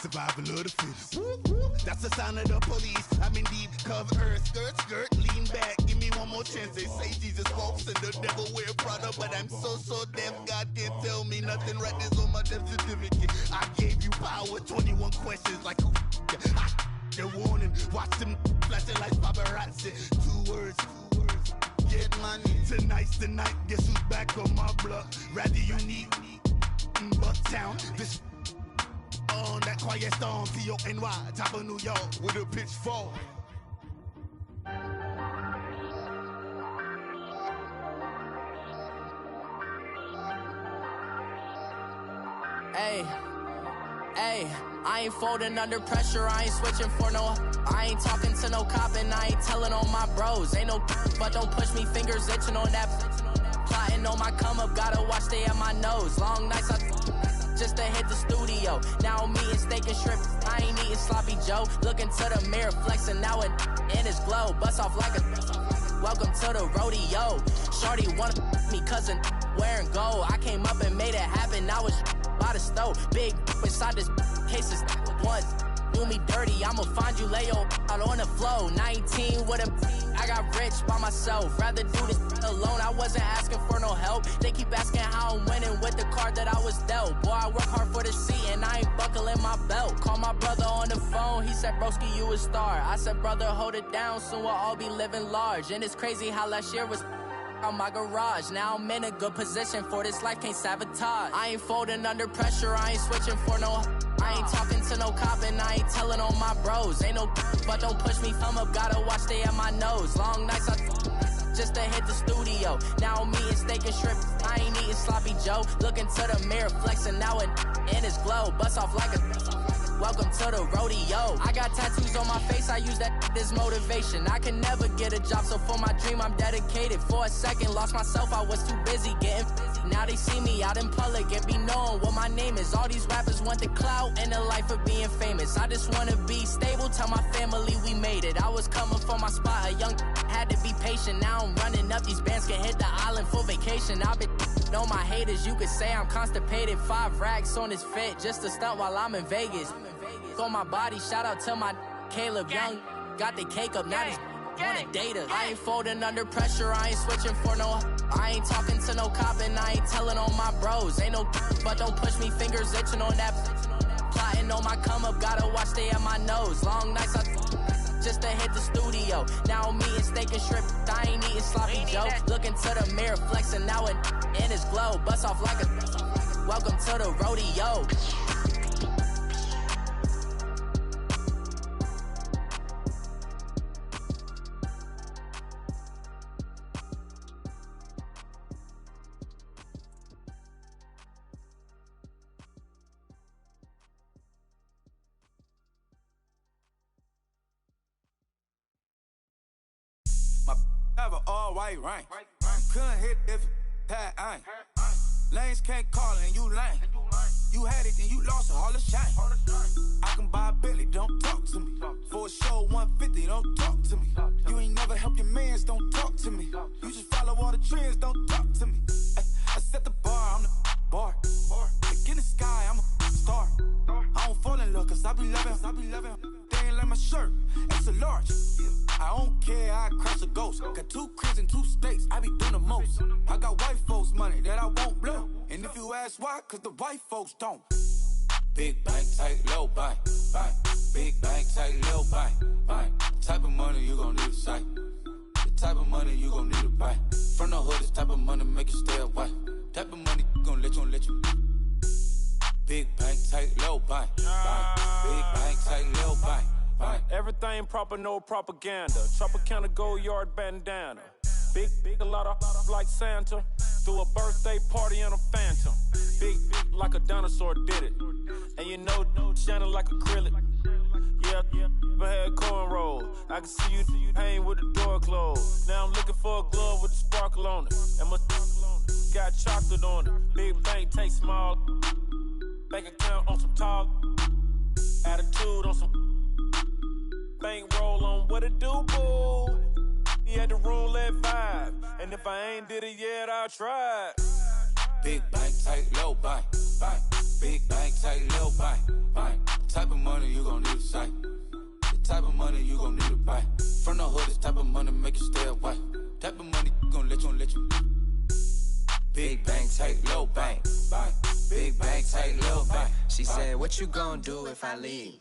Survival of the fittest. That's the sign of the police. I'm in deep cover earth. Skirt, lean back. Give me one more chance. They say Jesus walks and the devil wear Prada, but I'm so deaf. God can't tell me nothing. Right this on my death certificate. I gave you power. 21 questions like who? They're warning. Watch them flashing like paparazzi. 2 words. Get money. Tonight's the night. Guess who's back on my block? Rather unique. Bucktown. This. On that quiet storm, T-O-N-Y, top of New York, with a pitchfork.
Hey, I ain't folding under pressure, I ain't switching for no. I ain't talking to no cop and I ain't telling on my bros. Ain't no but don't push me, fingers itching on that. Plotting on my come up, gotta watch stay at my nose. Long nights just to hit the studio. Now I'm eating steak and shrimp. I ain't eating sloppy Joe. Looking to the mirror, flexing now and in his glow. Bust off like a welcome to the rodeo. Shorty wanna me cousin wearing gold. I came up and made it happen. I was by the stove. Big inside this cases once. Do me dirty, I'ma find you lay out on the floor. 19 with a I got rich by myself. Rather do this alone. I wasn't asking for no help. They keep asking how I'm winning with the card that I was dealt. Boy, I work hard for the seat and I ain't buckling my belt. Call my brother on the phone. He said, broski, you a star. I said, brother, hold it down. Soon we'll all be living large. And it's crazy how last year was on my garage. Now I'm in a good position for this life, can't sabotage. I ain't folding under pressure, I ain't switching for no. I ain't talking to no cop and I ain't telling on my bros. Ain't no but don't push me, thumb up, gotta watch stay at my nose. Long nights just to hit the studio. Now I'm eating steak and shrimp. I ain't eating sloppy Joe. Looking to the mirror, flexing now and in his glow. Bust off like a welcome to the rodeo. I got tattoos on my face, I use that as motivation. I can never get a job, so for my dream I'm dedicated. For a second, lost myself, I was too busy getting busy. Now they see me out in public and be knowing what my name is. All these rappers want the clout and the life of being famous. I just wanna be stable, tell my family we made it. I was coming from my spot, a young had to be patient. Now I'm running up, these bands can hit the island for vacation. I've been on my haters, you could say I'm constipated. 5 racks on his fit, just to stunt while I'm in Vegas. On my body, shout out to my Caleb Young. Got the cake up, now they on a data. I ain't folding under pressure, I ain't switching for no. I ain't talking to no cop and I ain't telling on my bros. Ain't no but don't push me, fingers itching on that. Plotting on my come up, gotta watch stay at my nose. Long nights I just to hit the studio. Now I'm eating steak and shrimp, I ain't eating sloppy Joe. Looking to the mirror, flexing now and in his glow. Bust off like a welcome to the rodeo.
Have an all-white rank. Couldn't hit if it had ain't. Lanes can't call it and you lame. You had it and you lost it, all the shame. I can buy a Billy, don't talk to me. For a show 150, don't talk to me. You ain't never helped your mans, don't talk to me. You just follow all the trends, don't talk to me. I set the bar, I'm the bar. Like in the sky, I'm a star. I don't fall in love cause I be loving. They ain't like my shirt, it's a large. I don't care, I crash a ghost. Got 2 cribs in 2 states, I be doing the most. I got white folks money that I won't blow. And if you ask why, cause the white folks don't. Big bank, tight, low bank. Big bank, tight, low bank. Type of money you gon' need a sight. The type of money you gon' need to buy. From the hood, this type of money make you stay away. Type of money gon' let you. Big bank, tight, low bank. Big bank, tight, low bank.
Everything proper, no propaganda. Tropicana gold yard bandana. Big, a lot of like Santa. Threw a birthday party in a phantom. Big like a dinosaur did it. And you know, shining like acrylic. Yeah, but had cornrow. I can see you hang with the door closed. Now I'm looking for a glove with a sparkle on it. And my got chocolate on it. Big bank, take small. Bank account on some talk. Attitude on some. Bankroll on what it do, boo. He had the roulette vibe. And if I ain't did it yet, I'll try.
Big bank, tight, low bank. Big bank, tight, low bank. Type of money you gon' need a sight. The type of money you gon' need to buy. From the hood, this type of money make you stay away. Type of money gon' let you. Big bank, tight, low bank. Big bank, tight, low bank.
She said, what you gon' do if I leave?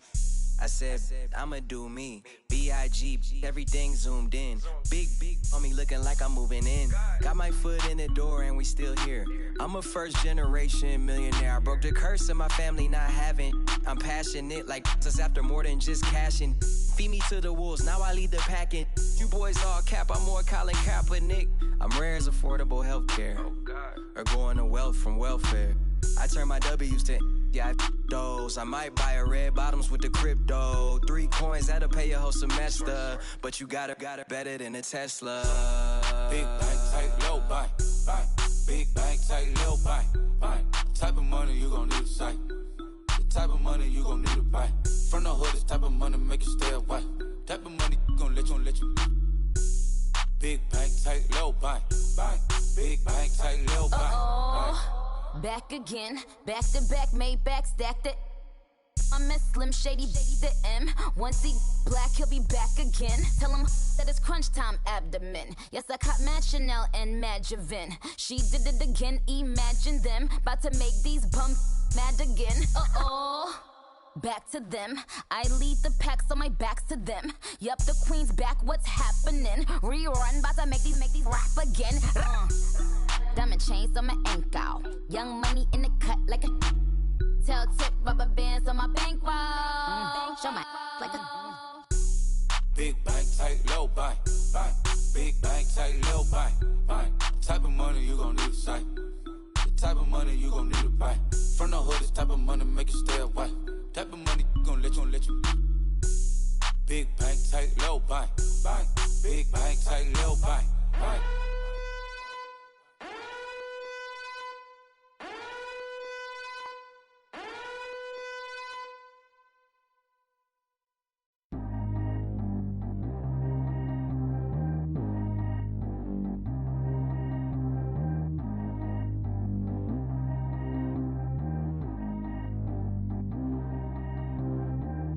I said, I'ma do me. B.I.G. Everything zoomed in. Big on me looking like I'm moving in. Got my foot in the door and we still here. I'm a first generation millionaire. I broke the curse of my family not having. I'm passionate like us after more than just cashing. Feed me to the wolves, now I lead the packing. You boys all cap, I'm more Colin Kaepernick. I'm rare as affordable healthcare. Or going to wealth from welfare. I turn my W's to those. I might buy a red bottoms with the crypto. 3 coins, that'll pay your whole semester. But you got it better than a Tesla.
Big bank, tight, low bank. Big bank, tight, low bank. Type of money you gon' need a sight. The type of money you gon' need to buy. From the hood, this type of money make you stay away. Type of money gon' let you. Big bank, tight, low bank. Big bank, tight, low bank.
Back again, back to back, made back, stacked it. I'm a Slim Shady, the M. Once he black, he'll be back again. Tell him that it's crunch time abdomen. Yes, I caught Mad Chanel and Mad Javin. She did it again, imagine them. About to make these bums mad again. Back to them. I lead the pack, so my back's to them. Yup, the queen's back, what's happening? Rerun, about to make these rap again. Diamond chains on my ankle. Young money in the cut like a tail tip, rubber bands on my bankroll. Show my like a
big bank, tight, low bank. Big bank, tight, low bank. Type of money you gon' need a sight. The type of money you gon' need to buy. From the hood, this type of money make you stay away. Type of money gon'
let you. Big bank, take little bank. Big bank, take little bank.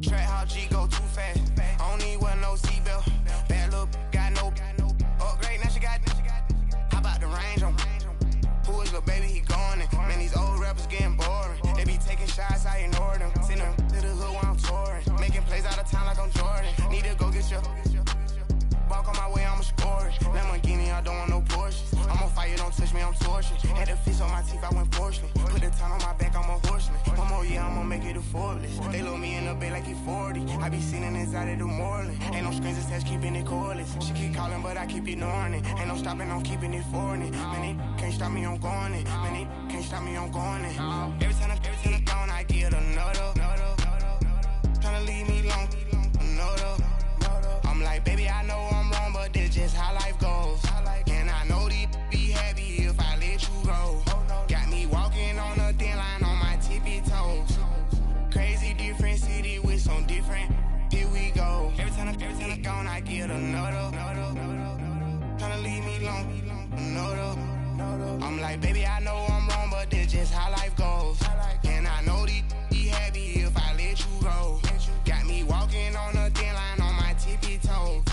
Track how G go too fast. I don't need wear no seatbelt. Bad little got no upgrade. Now she got. How about the range on? Who is little baby? He gone. Man, these old rappers getting boring. They be taking shots, I ignore them. Send them to the hood while I'm touring. Making plays out of town like I'm Jordan. Need to go get your. Walk on my way, I'ma score it. Lamborghini, I don't want no Porsches. I'm on fire, don't touch me, I'm torching. Had the fish on my teeth, I went porcelain. Put the time on my back, I'm a horseman. One more year, I'ma make it a Forbes. They load me in the bay like he 40. I be sitting inside of the Moreland. Ain't no screens attached, keeping it cordless. She keep calling, but I keep ignoring it. Ain't no stopping, I'm keeping it foreign. Man, they can't stop me, I'm going it. Man, they can't stop me, I'm going it. Every time I gone, I get another. Tryna leave me long, another. I'm like, baby, I know I'm wrong, but this just how life goes. And I know these be happy if I let you go. Got me walking on a thin line on my tippy toes. Crazy different city with some different. Here we go. Every time I gone, I get another. Tryna leave me long, another. I'm like, baby, I know I'm wrong, but this just how life goes. And I know these be happy if I let you go. Got me walking on a thin line on my tippy toes.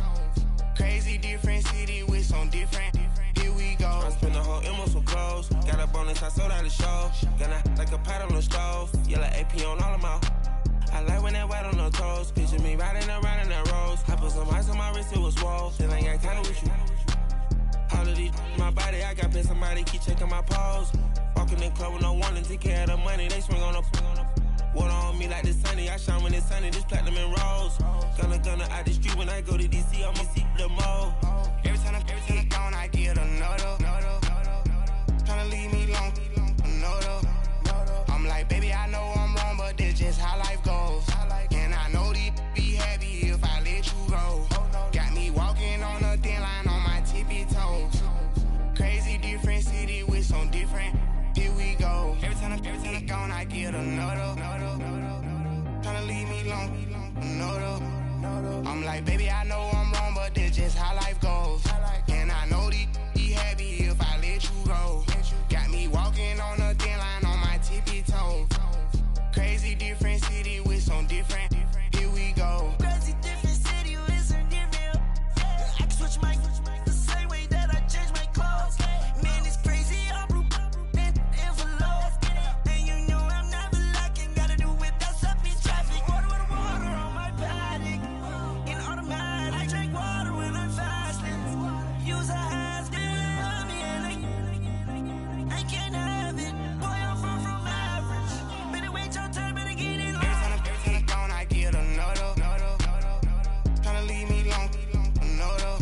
Crazy different city with some different. Here we go.
I spent the whole M on some clothes. Got a bonus, I sold out the show. Gonna like a pot on the stove. Yellow AP on all of my. I like when that wet on the toes. Picture me riding around in that rose. I put some ice on my wrist, it was swole. Still ain't got time with you. All of these, my body, I got pissed. Somebody keep checking my pose. Walking in club with no warning, take care of the money. They swing on the. Water on me like the sunny, I shine when it's sunny, this platinum and rose. Gonna out the street when I go to DC, I'ma seek the mo.
Every time I gone, I get another. Tryna leave me long, another. I'm like, baby, I know I'm wrong, but this just how life goes. And I know these be happy if I let you go. Got me walking on a thin line on my tippy toes. Crazy different city with some different. Here we go. Every time I gone, I get another. Tryna leave me long, another. I'm like, baby, I know I'm wrong, but this just how life goes. And I know these be happy if I let you go. Got me walking on a thin line on my tippy toes. Crazy different city with some different. Here we go.
Crazy different city with some different. I can switch my the same way that I change my clothes. Man, it's crazy. I'm blue envelope. And you know I'm never lacking. Gotta do without stopping traffic. Water on my paddock. In automatic. I drink water when I'm fasting. Use a ass, get me and I can't have it. Boy, I'm far from average. Better wait your turn, better get it.
Every time I gone, I get another. Tryna leave me long, another.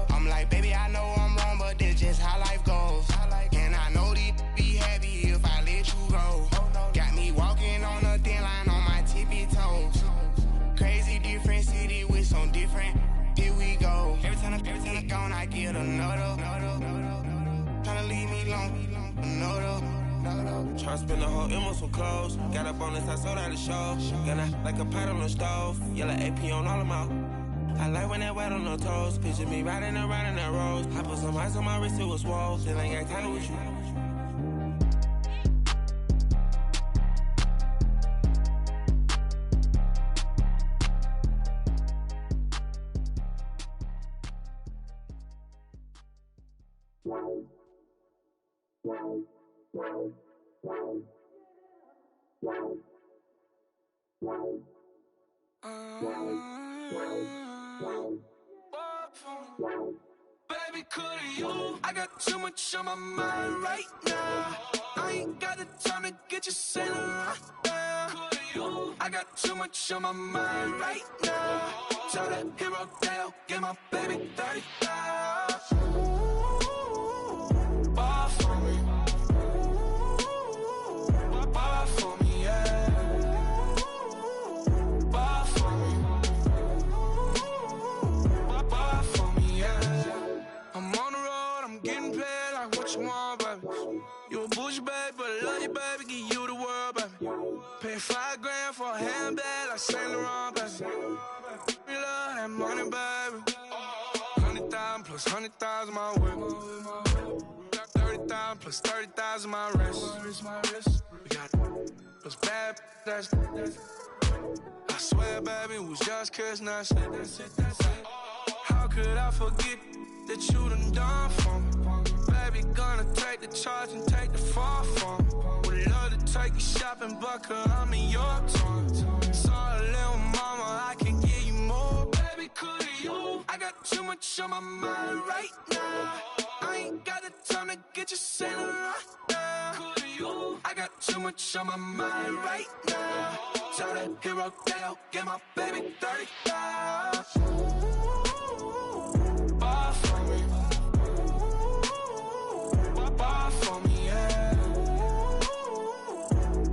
I'm like, baby, I know I'm wrong, but this just how life goes. And I know these be happy if I let you go. Got me walking on a thin line on my tippy toes. Crazy different city with some different. Here we go. Every time I gone, I get another. Tryna leave me long, another.
Tryna spend the whole M on some clothes. Got a bonus, I sold out the show. Gonna like a pot on the stove. Yellow AP on all of my. I like when that wet on the toes. Picture me riding around in that rose. I put some ice on my wrist, it was swole. Still ain't got time with you.
Baby, couldn't you? I got too much on my mind right now. I ain't got the time to get you sitting right now. I got too much on my mind right now. Tell that hero Dale, get my baby 35. Bar for me. Bar for me, yeah.
like Saint Laurent, baby. We love that money, baby. 100,000 plus 100,000 my way. Got 30,000 plus 30,000 my wrist. We got those bad, that's I swear, baby, it was just kissing us. How could I forget that you done for me? Baby, gonna take the charge and take the fall from me. Would love to take you shopping, but I'm in your time. Sorry, little mama, I can give you more. Baby, could you? I got too much on my mind right now. I ain't got the time to get you sailing right now. Could you? I got too much on my mind right now. Tell the hero that I'll get my baby 30,000. Buy for me. Buy for me, yeah.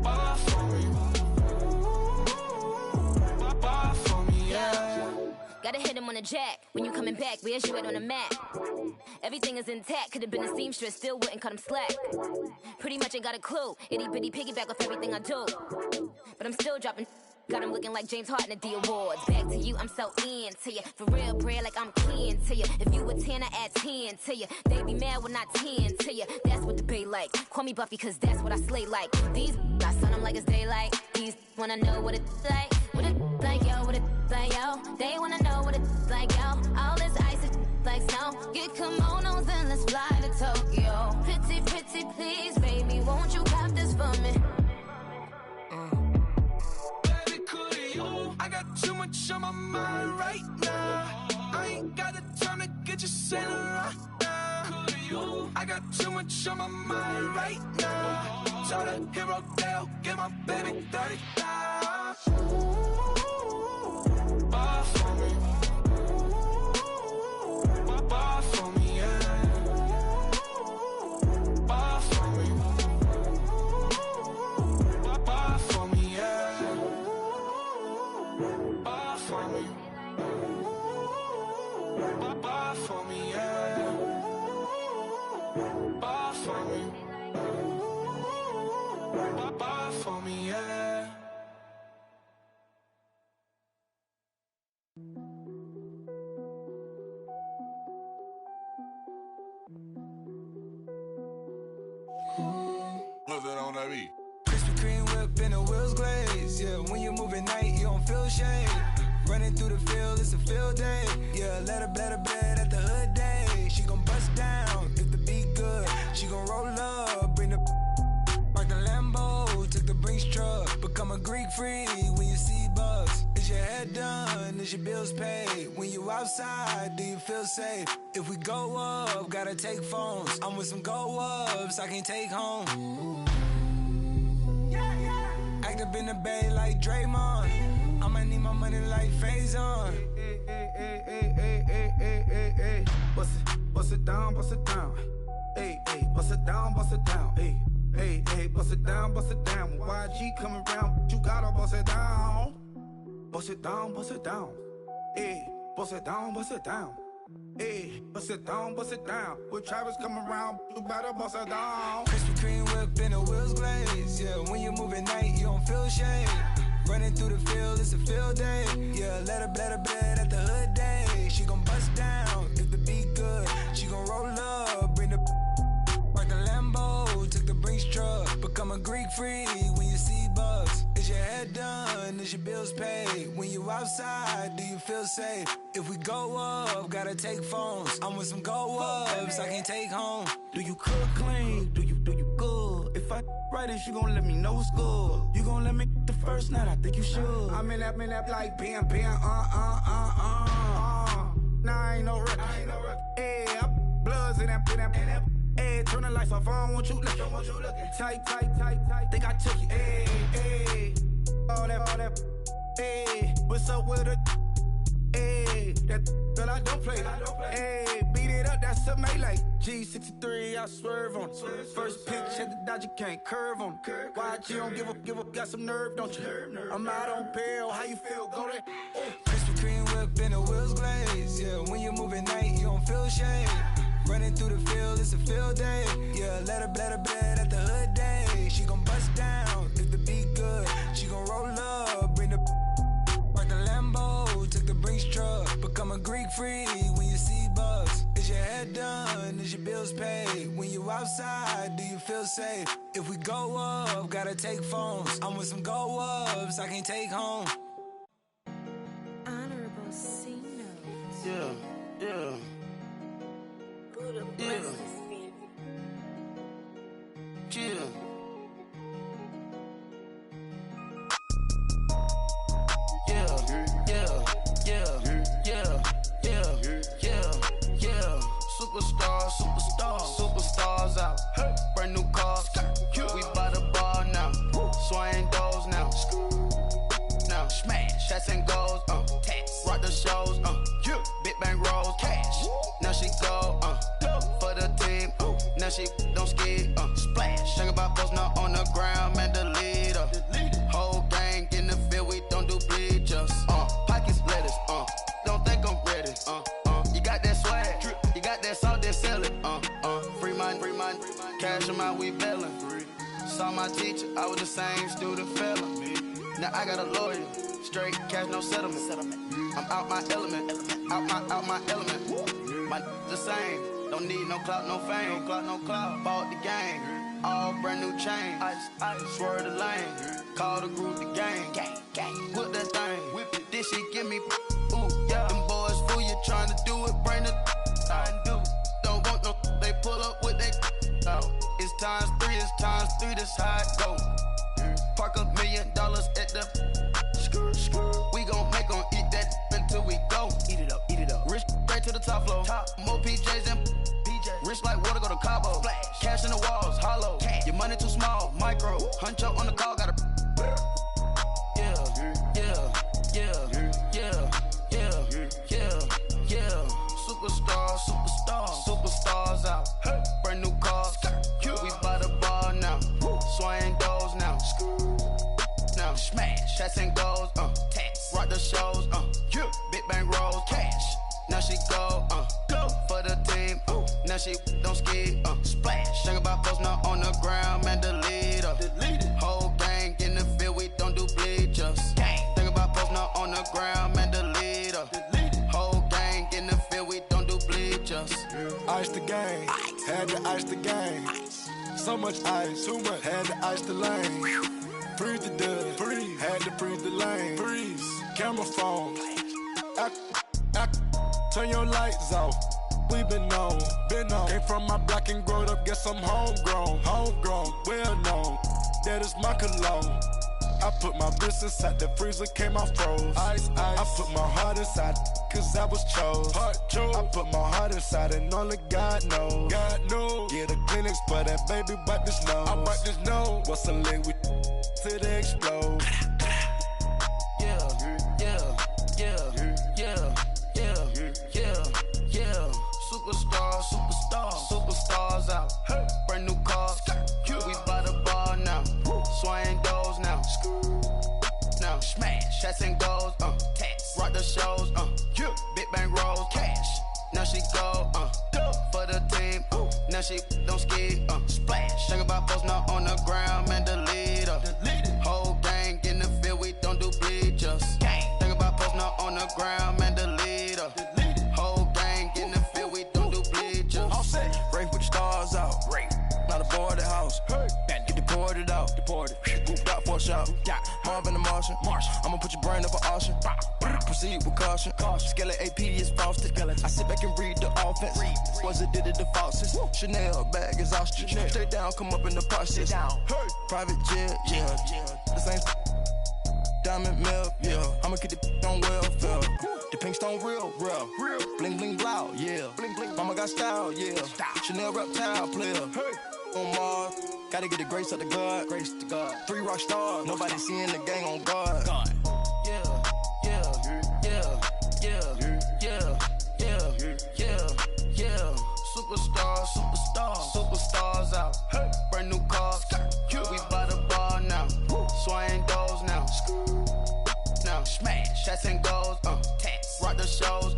Buy for me. Buy for me, yeah.
Gotta hit him on the jack. When you coming back, where's you at on the map? Everything is intact. Could've been a seamstress, still wouldn't cut him slack. Pretty much ain't got a clue. Itty bitty piggyback off everything I do. But I'm still dropping. Got him looking like James Harden at the awards. Back to you, I'm so into you. For real, bread, like I'm keen to you. If you a 10, I add 10 to you. They be mad when I 10 to you. That's what the bay like. Call me Buffy, cause that's what I slay like. These, I sun them like it's daylight. These wanna know what it's like. What it like, yo, what it like, yo. They wanna know what it's like, yo. All this ice is like snow. Get kimonos and let's fly to Tokyo. Pretty, pretty, please, baby, won't you cop this for me?
I got too much on my mind right now. I ain't got the time to get you sailing right now. I got too much on my mind right now. Tell the hero that I'll get my baby 30,000. Buy for me. Buy for me, yeah. Buy for me. Buy for me, yeah. Buy for me. Buy for me, yeah. Buy for me. Buy for me, yeah.
What's that on that beat?
Krispy Kreme whip and the wheels glaze. Yeah, when you move at night, you don't feel shade. Running through the field, it's a field day. Yeah, let her bed at the hood day. She gon' bust down if the beat good. She gon' roll up, bring the park the Lambo, took the Brinks truck. Become a Greek freak when you see bugs. Is your head done? Is your bills paid? When you outside, do you feel safe? If we go up, gotta take phones. I'm with some go-ups I can't take home. Act up in the bay like Draymond. I'ma need my money like Faison.
Hey. Bust it down. Hey, bust it down. Hey, bust it down. When YG coming around, you gotta bust it down. Bust it down. Hey, bust it down. Hey, bust it down. When Travis come around, you better bust it down.
Krispy Kreme whip and the wheels glaze. Yeah, when you move at night, you don't feel shade. Running through the field, it's a field day. Yeah, let her bed at the hood day. She gon' bust down if the beat good. She gon' roll up, bring the park the Lambo, took the Brinks truck. Become a Greek freak when you see bugs. Is your head done? Is your bills paid? When you outside, do you feel safe? If we go up, gotta take phones. I'm with some go-ups I can't take home.
Do you cook clean? Do you good? If I right it, you gon' let me know what's good. You gon' let me the first night, I think you should. I'm in that like bam. Nah, I ain't no record. Hey, bloods in that. Hey, turn the lights off, I don't want you looking. Tight. Think I took it. Hey, all that. Hey, what's up with it? Hey, that girl I don't play. Hey, beat it up, that's a melee. G63, I swerve on it. First pitch at the Dodger, can't curve on it. YG don't give up, got some nerve, don't you? I'm out on bail, how you feel? Go there.
Krispy Kreme whip and the wheels glaze. Yeah, when you move at night, you don't feel shade. Running through the field, it's a field day. Yeah, let her bed at the hood day. She gon' bust down if the beat good. She gon' roll up, bring the
Greek freak when you see bugs. Is your head done? Is your bills paid? When you outside, do you feel safe? If we go up, gotta take phones. I'm with some go-ups I can't take home.
Honorable C notes.
Yeah.
Buddha
Yeah. Yeah. Superstars out. Brand new cars. We by the bar now. Swaying doors now. Now smash. Shots and goals. Rock the shows. Big bang rolls. Cash. Now she go. For the team. Now she don't ski. Splash. Think about post now on the ground. Man, the leader. Whole gang in the field. We don't do bleachers. Pockets lettuce. Don't think I'm ready. You got that swag. You got that salt, then sell it. Free mind. Cash them out, we bailin'. Saw my teacher, I was the same student felon. Now I got a lawyer, straight cash, no settlement. I'm out my element, out my element. My the same, don't need no clout, no fame. No clout. Bought the game, all brand new chain. Ice, swerve the lane, call the group the gang. Whip that thing, whip it. This shit give me, ooh yeah. Them boys fool you trying to do it, bring the don't want no, they pull up with they It's times three, this how it go. Park $1 million at the we gon' make them eat that until we go. Eat it up. Rich straight to the top floor. More PJs than PJs. Rich like water, go to Cabo. Splash. Cash in the walls, hollow. Cash. Your money too small, micro. Hunch up on the call, gotta Superstars out. Brand new cars. We by the bar now. Swaying doors now. Now smash. Shots and goals. Rock the shows. Big bang rolls. Cash. Now she go. For the team. Now she don't ski. Splash. Think about post now on the ground. Man, the leader. Whole gang in the field. We don't do bleachers. Think about post now on the ground. Man, the leader. Whole gang in the field. We don't do bleachers.
Ice the game, had to ice the game. So much ice, too much, had to ice the lane. Freeze the dub, freeze, had to freeze the lane. Freeze, camera phone. Turn your lights off. We been on. Came from my block and growed up, guess I'm homegrown, well known. That is my cologne. I put my wrist inside the freezer, came out froze. Ice. I put my heart inside, cause I was chose. I put my heart inside and only God knows. Yeah, the clinics for that baby, wipe this nose. I wipe this nose. What's a lick with till they explode?
Superstars out. Brand new cars. We by the bar now. Swaying doors now. Now smash. Shots and goals. Rock the shows. Big bang rolls. Cash. Now she go. For the team. Now she don't ski. Splash. Think about post now on the ground. Man, the leader. Whole gang in the field. We don't do bleachers. Think about post now on the ground. Man, the leader. Whole gang in the field. We don't do bleachers.
All set. Race with the stars out. Not a boarded house. Get deported out. Moved out for a shot. Marvin the Martian. I'ma put your brain up for auction. Proceed with caution. Skeleton AP is frosted. I sit back and read the offense. Was it did it the faucets? Chanel bag is ostrich. Stay down, come up in the process. Private jet, yeah. The same diamond milk, yeah. I'ma get the on welfare. The pink stone real. Bling bling blow, yeah. Mama got style, yeah. Chanel reptile player. On Mars, gotta get the grace of the God. 3 rock stars, nobody seeing the gang on guard.
Superstars out. Brand new cars. We by the bar now. Swaying doors now. Now smash. Shots and goals. Rock the shows.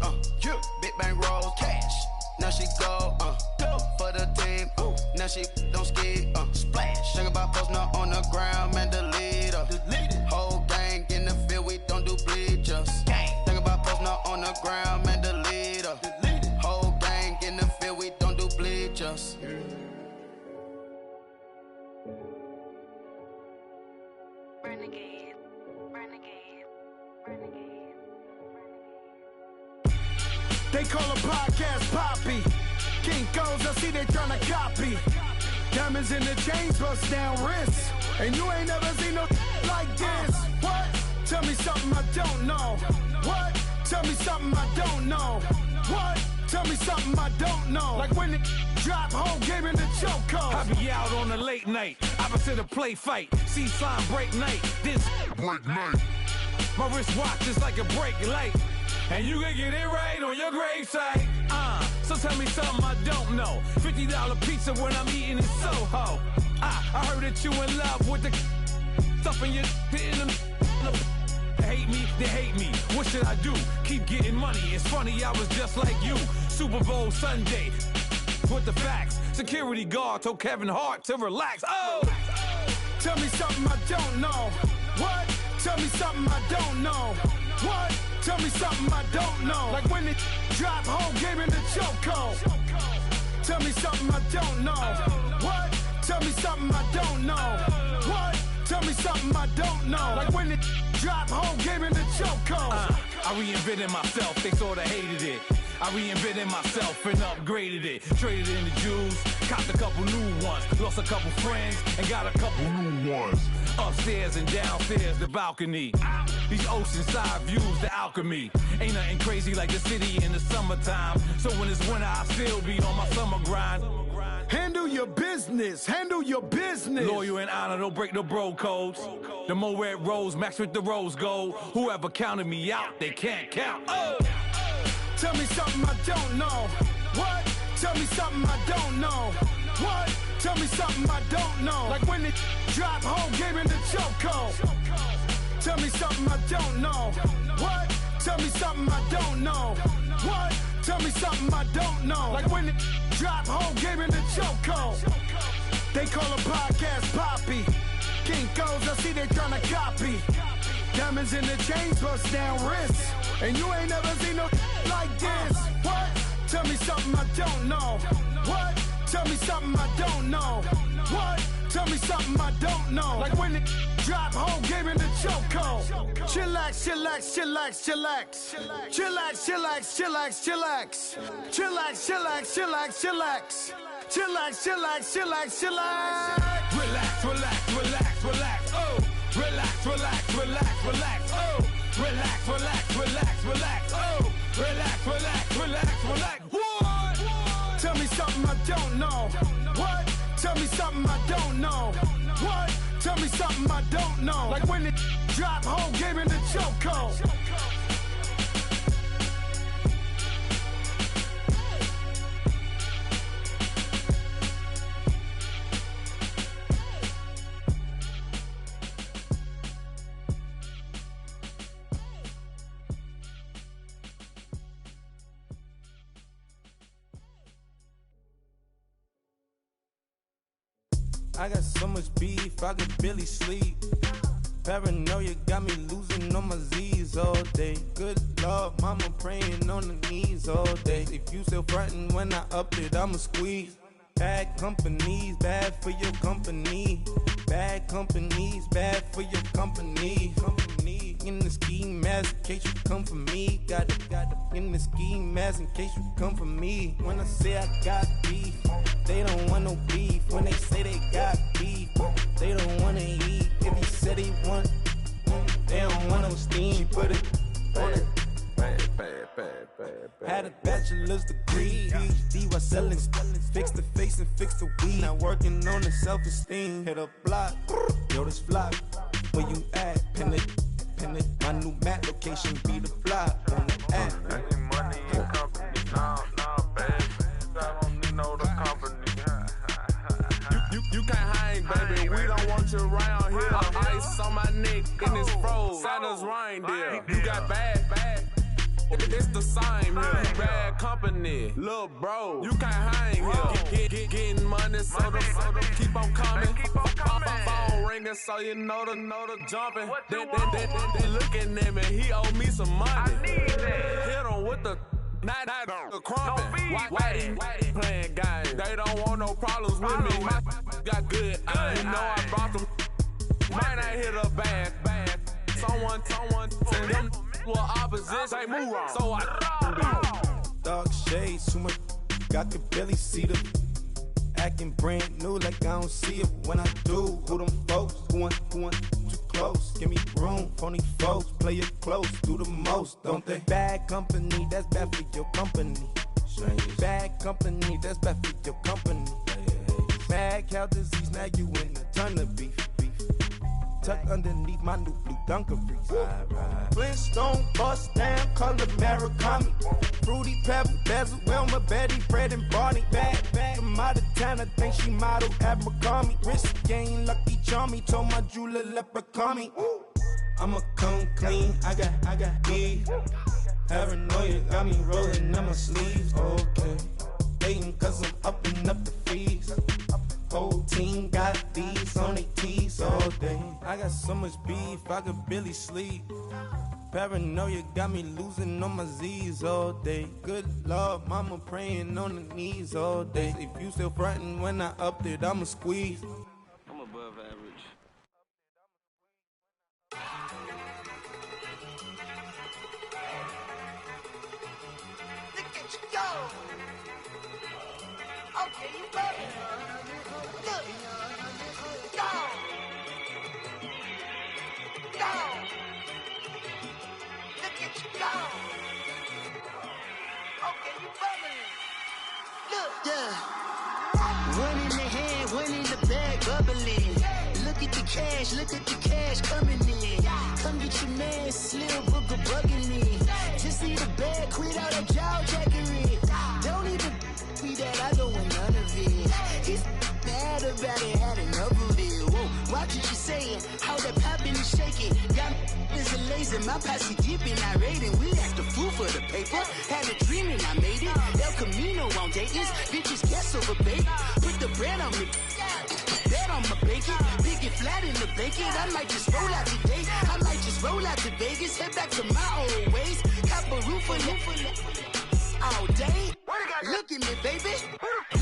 Big bang rolls. Cash. Now she go. For the team. Now she don't ski. Splash. Think about post now on the ground. Man, the leader. Whole gang in the field. We don't do bleachers. Think about post now on the ground. Man, the
They call a podcast Poppy. Kinkos, I see they tryna copy. Diamonds in the chains, bust down wrists. And you ain't never seen no like this. What? Tell me something I don't know. What? Tell me something I don't know. What? Tell me something I don't know. Like when it drop, whole game in the chokehold.
I be out on a late night, opposite a play fight. See sign break night, this break night. My wristwatch is like a brake light. And you can get it right on your gravesite. So tell me something I don't know. $50 pizza when I'm eating in Soho. I heard that you in love with the stuff in your in the hate me, they hate me. What should I do? Keep getting money. It's funny, I was just like you. Super Bowl Sunday with the facts. Security guard told Kevin Hart to relax. Oh!
Tell me something I don't know. What? Tell me something I don't know. What? Tell me something I don't know. Like when it drop, whole game in the chokehold. Tell me something I don't know. What? Tell me something I don't know. What? Tell me something I don't know. Like when it drop, whole game in the chokehold.
I reinvented myself, they sorta hated it. I reinvented myself and upgraded it. Traded in the Jews, copped a couple new ones. Lost a couple friends and got a couple new ones. Upstairs and downstairs, the balcony. These oceanside views, the alchemy. Ain't nothing crazy like the city in the summertime. So when it's winter, I still be on my summer grind.
Handle your business, handle your business.
Loyal and honor, don't break no bro codes. The more red rose, max with the rose gold. Whoever counted me out, they can't count. Oh!
Tell me something I don't know. What? Tell me something I don't know. What? Tell me something I don't know. Like when it drop, whole game in the chokehold. Tell me something I don't know. What? Tell me something I don't know. What? Tell me something I don't know. Like when it drop, whole game in the chokehold. They call a podcast Poppy. Kinkos, I see they tryna copy. Diamonds in the chains, bust down wrists. And you ain't never seen no like this. What? Tell me something I don't know. What? Tell me something I don't know. What? Tell me something I don't know. Like when it drop, whole game in the chokehold. Chillax, chillax, chillax, chillax. Chillax, chillax, chillax, chillax. Chillax, chillax, chillax, chillax. Chillax, chillax, chillax, chillax.
Relax, relax, relax, relax. Oh! Relax, relax, relax, relax. Oh! Relax, relax, relax, relax. Oh! Relax, relax, relax, relax. What?
Tell me something I don't know. What? Tell me something I don't know. What? Tell me something I don't know. Like when it drop, whole game in the chokehold.
I got so much beef, I could barely sleep. Paranoia got me losing on my Z's all day. Good Lord, mama praying on the knees all day. If you still frontin' when I up it, I'ma squeeze. Bad companies, bad for your company. Bad companies, bad for your company. In the ski mask, in case you come for me. Got it in the ski mask, in case you come for me. When I say I got beef, they don't want no beef. When they say they got beef, they don't wanna eat. If he said he want, they don't want no steam. She put it on it. Had a bachelor's degree, PhD while selling. Fix the face and fix the weed. Now working on the self-esteem. Hit a block, yo this flop. Where you at? Pin it. My new map location be the flop on the app.
I need money in company. No, baby. I don't need no the company.
You can't hang, baby. We don't want you around here. Ice on my neck in this froze. Santa's reindeer. You got bad. It's the same here. You bad company, little bro. You can't hang here. Getting money, so the keep on coming. Phone ringing, so you know the jumping. They looking at me. He owe me some money. Hit him with the. Not the crumpin'. Whitey playing games. They don't want no problems with me. Got good. I know I brought them. Might not hit a bad. Someone, and them were opposition. They move wrong. So I
dark shades, too much. I could barely see them. Acting brand new like I don't see it when I do. Who them folks? Who want too close? Give me room, phony folks. Play it close, do the most, don't they? Bad company, that's bad for your company. Bad company, that's bad for your company. Mad cow disease, now you in a ton of beef. Tucked underneath my new blue Dunkaroos. Flintstone, bust down, color Murakami. Fruity Pebble, Basil, Wilma, Betty, Fred, and Barney. Bad, I'm out of town, I think she model at McCarmy. Wrist game, Lucky Charmy, told my jeweler, leprechaun me. I'ma come clean, I got beef. Paranoia got me rolling on my sleeves, okay. Dating cause I'm upping up the fees. Whole team got these on their tees all day. I got so much beef, I could barely sleep. Paranoia got me losing on my Z's all day. Good Lord, mama praying on the knees all day. If you still frontin' when I upped it, I'ma squeeze.
I'm above average.
Look at you go. Okay, you better. Look. Go. Go. Look at you go. Okay, you bubbling. Look. Yeah. One in the hand, one in the bag, bubbling. Look at the cash coming in. Come get your man, Slim Booker bugging me. Just need a bag, quit all that jaw jackery. Don't even be that, I don't want none of it. He's mad about it, had enough of it. Whoa, watch what you saying, how that poppin' and shaking. Got is a lazy, my posse deep and irate, and we act a fool for the paper. Had a dream and I made it. El Camino on Dayton's, bitches guess over bait. Put the bread on me, bet on my bacon. Big and flat in the bacon. I might just roll out today. I might just roll out to Vegas, head back to my old ways. Cop a roof for all day. Look at me, baby.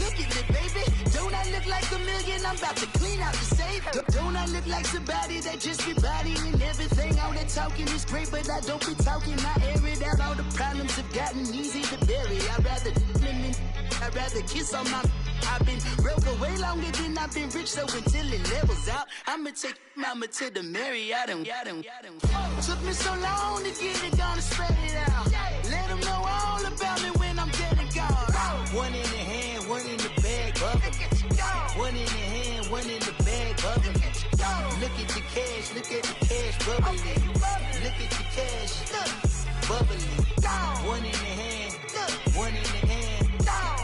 Look at me, baby. Don't I look like a million? I'm about to clean out the safe. Don't I look like somebody that just be bodying everything? All that talking is great, but I don't be talking. I air it out. All the problems have gotten easy to bury. I'd rather kiss on my. I've been broke way longer than I've been rich, so until it levels out, I'ma take mama to the Marriott and took me so long to get it, gonna spread it out. Let them know all about me when I'm dead and gone. One in the hand, one in the bag, bubbling. One in the hand, one in the bag, bubbling. Look at the cash, bubbling. Look at the cash, bubbling. One in the hand, one in the hand,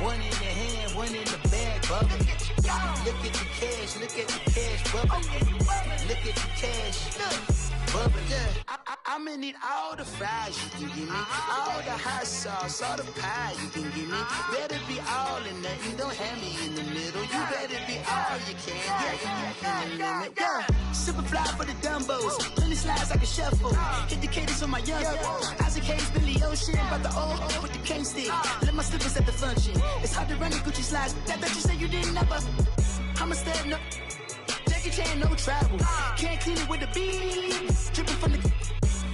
one in the hand, one in the bag, bubbling. Look at the cash, bubbling. Look at the cash, bubbling. I'ma need all the fries you can give me, all the hot sauce, all the pie you can give me. Better be all in nothing, don't have me in the middle. You better be all you can, yeah. Super fly for the Dumbos, plenty slides like a shuffle. Hit the cadence on my young Isaac Hayes, Billy Ocean, about the old with the cane stick. Let my slippers at the function. It's hard to run the Gucci slides. That you say you didn't never. I'm a stud, no Jackie Chan, no travel. Can't clean it with the beat. Dripping from the.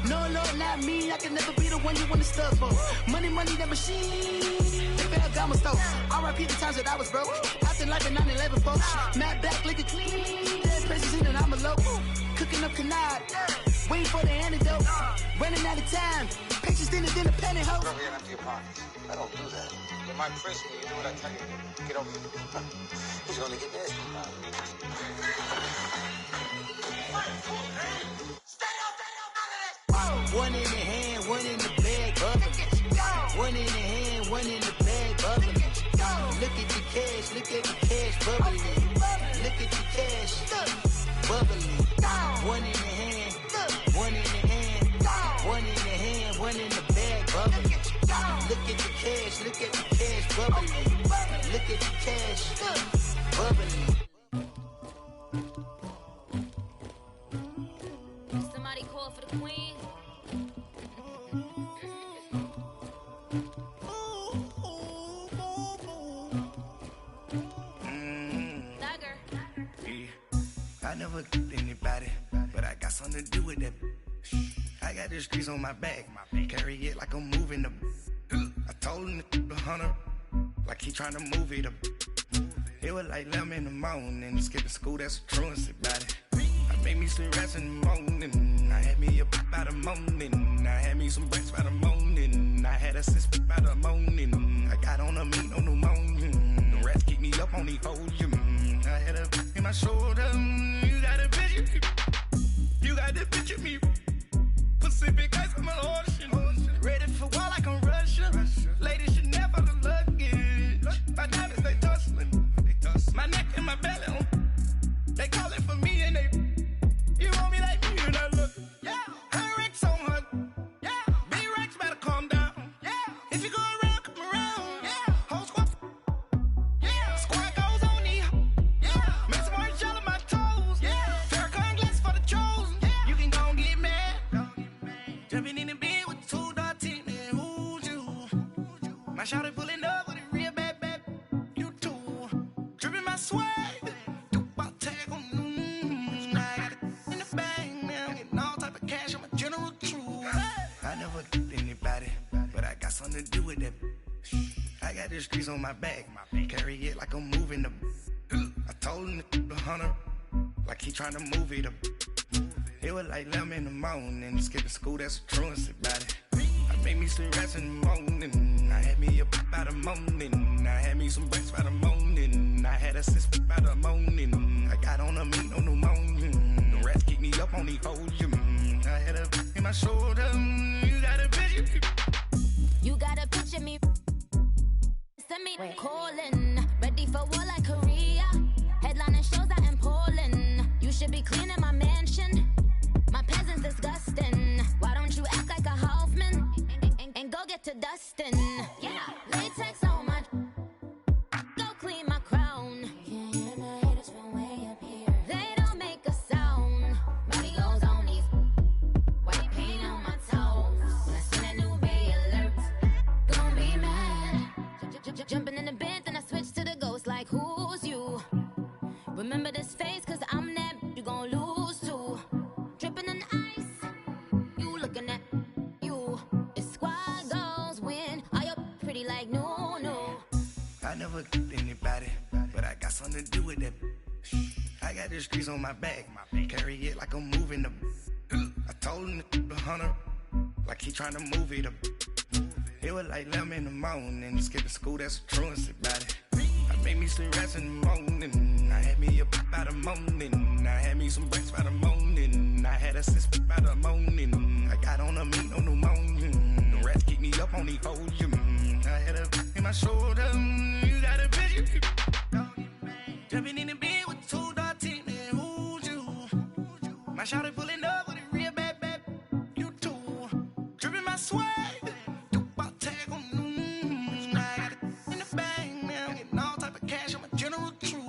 No, Lord, not me. I can never be the one you want to stuff for. Money, that machine. The bell got my stove. R.I.P. the times that I was broke. Acting like a 9/11 folks. Matte black, liquor clean. Dead presses in and I'm a local. Cooking up canard. Waiting for the antidote. Running out of time. Patience thinner than a penny hoe.
Over here and empty your pockets. I don't do that. You might frisk me. You do what I tell you. Get over here. He's gonna get nasty.
One in the hand, one in the bag, bubbling. One in the hand, one in the bag, bubbling. Look at the cash, bubbling. Look at the cash, bubbling. One in the hand, one in the hand, one in the hand, one in the bag, bubbling. Look at the cash, bubbling. Look at the cash, bubbling.
Somebody call for the queen.
I never anybody, but I got something to do with that. I got the streets on my back, carry it like I'm moving the. I told him to 100, like he tryna move it up. It was like 11 in the morning, skipping school, that's a truancy about it. I made me some rest in the morning, I had me up by the morning, I had me some breaks by the morning, I had a sis by the morning, I got on a meat, no pneumonia, the rats keep me up on the podium, I had a in my shoulder, you got a picture, you got the picture me, Pacific ice on my ocean, ready for war like I'm Russian, ladies should never the luggage, my diamonds they tussling. My neck and my belly, they calling for me and they, you want me like me and I look, yeah, her Rex on her, yeah, B-Rex better calm down, yeah, if you go around, come around, yeah, whole squad, yeah, squad goes on me, yeah, make some orange gel on my toes, yeah, Farrakhan glass for the chosen, yeah, you can go and get mad, jumping in the bed with 2 dark teeth, man, who's you, my shawty pulling up with a real bad, swag, about tag on I got it in the bag now, getting all type of cash, I'm a general true. I never did anybody, but I got something to do with that. I got the streets on my back, carry it like I'm moving the. I told him the 100, like he tryna move it up. It was like 11 in the morning, skipping school, that's a truancy about it. I made me some rest in the morning, I had me up by the morning, I had me some breaks by the morning, I had a sis by the morning, I got on a meat, no pneumonia, the rats keep me up on the podium, I had a in my shoulder, you got a picture,
you got a picture me, send me calling, ready for war like Korea, headlining shows out in Poland, you should be cleaning my mansion, my peasants disgusting, why don't you act like a Hoffman, and go get to dustin', yeah, latex on my, go clean my crown, can't hear the haters from way up here, they don't make a sound, body goes on these, white paint on my toes, when I send a new bay alert, gon' be mad, jumping in the bed, then I switch to the ghost like who's you, remember this face cause I'm that, you gon' lose too, dripping in ice, you looking at you, it's squad goals win, are you pretty like no, no.
I never did anybody, but I got something to do with that. I got the streets on my back, carry it like I'm moving the. I told him the 100, like he tryna move it up. It was like 11 in the morning, skipping school, that's a truancy about it. I made me some rest in the morning, I had me up by the morning, I had me some breaks by the morning, I had a sis by the morning, I got on a meat, no pneumonia, the rats keep me up on the podium, I had a in my shoulder, you got a picture, jumping in the bed with 2 dark teeth, man, who's you, my shawty pulling up with a real bad, you too, dripping my swag, about tag on I got it in the bag now, getting all type of cash, I'm a general true.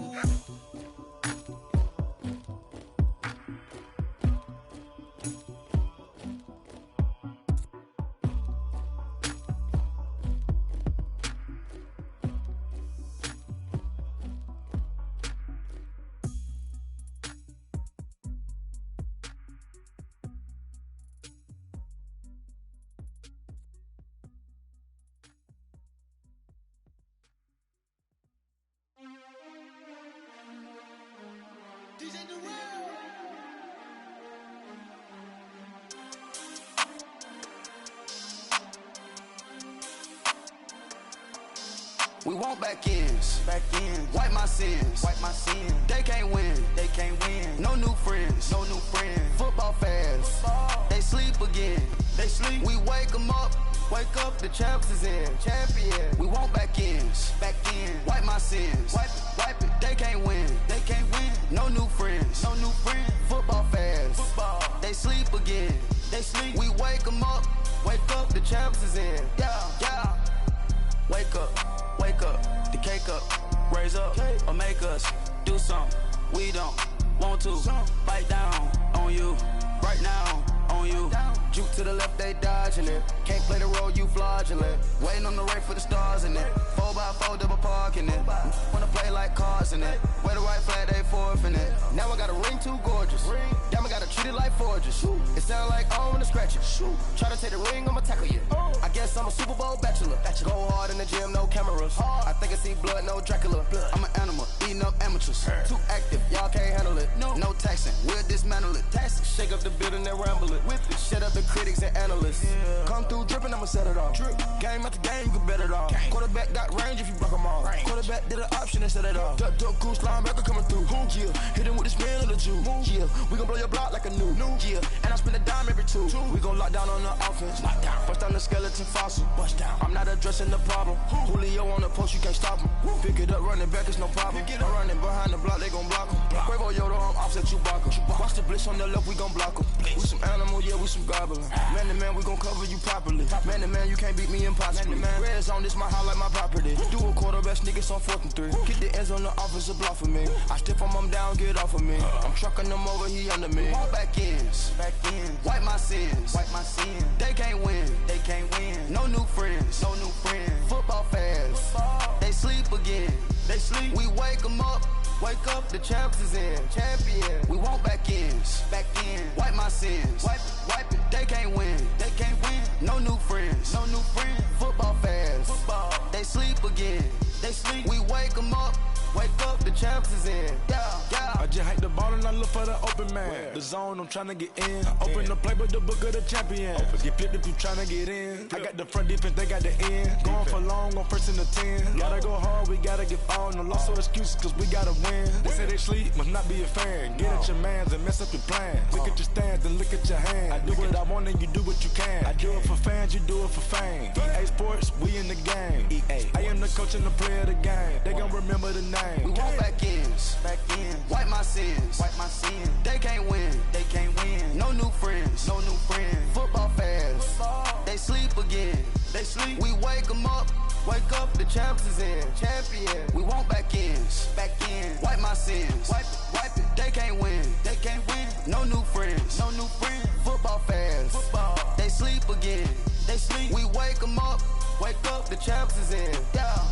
We want back ends, wipe my sins, they can't win, no new friends, football fans, they sleep again, we wake them up, the champs is in, we want back ends, wipe my sins, wipe it, they can't win, no new friends, football fans, they sleep again, we wake them up, the champs is in, yeah, wake up, the cake up, raise up, or make us do something we don't want to, bite down on you, right now on you, juke to the left, they dodging it, can't play the role, you fraudulent, waiting on the right for the stars in it, 4x4 double parking it, wanna play like cars in it, wear the right flag, they forfeiting it, now I got a ring too gorgeous, damn I gotta treat it like forges, it sound like I wanna scratch it, try to take the ring, I'ma tackle you, I guess I'ma Super Bowl bachelor. Go hard in the gym, no cameras. I think I see blood, no Dracula. I'm an animal, eating up amateurs. Too active, y'all can't handle it. No taxing, we'll dismantle it. Shake up the building and ramble it. Whip it, shut up the critics and analysts. Come through dripping, I'ma set it off. Game after game, you can bet it off. Quarterback got range if you block them all. Quarterback did an option and set it off. Duck, goose, linebacker coming through. Yeah, hit him with the spin of the Jew. Yeah, we gon' blow your block like a new. Yeah, and I spend a dime every two. We gon' lock down on the offense. Bust down the skeleton fossil. I'm not addressing the problem. Julio on the post, you can't stop him. Pick it up, running back, it's no problem. I'm running behind the block, they gon' block him. Quavo Yoda, I'm offset Chewbacca. Watch the blitz on the left, we gon' block him. We some animal, yeah, we some goblin. Man to man, we gon' cover you properly. Man to man, you can't beat me impossibly. Red zone, this my highlight, my property. Do a quarterback, niggas on 4th and 3. Get the ends on the offensive block for me. I stiff him down, get off of me. I'm trucking them over, he under me. All back ends, wipe my sins, They can't win, No new friends, Football fans, they sleep again. We wake them up. Wake up, the champs is in. Champion. We want back ends. Wipe my sins. Wipe it. They can't win. No new friends. Football fans. They sleep again. We wake them up. Wake up, the champs is in. Yeah.
I just hike the ball and I look for the open man. The zone, I'm tryna get in. Open the play, but the book of the champion. Get flipped if you tryna get in. I got the front defense, they got the end. Going for long, on 1st and the 10. Gotta go hard, we gotta get all. No loss or excuses, cause we gotta win. They say they sleep, must not be a fan. Get at your mans and mess up your plans. Look at your stands and look at your hands. I do what I want and you do what you can. I do it for fans, you do it for fame. EA Sports, we in the game. I am the coach and the player of the game. They gon' remember the name.
We want back ends. Wipe my sins. They can't win. No new friends. Football fans. They sleep again. We wake them up. Wake up, the champs is in. Champion. We want back ends. Wipe my sins. Wipe it. They can't win. No new friends. Football fans. They sleep again. We wake them up. Wake up, the champs is in. Yeah.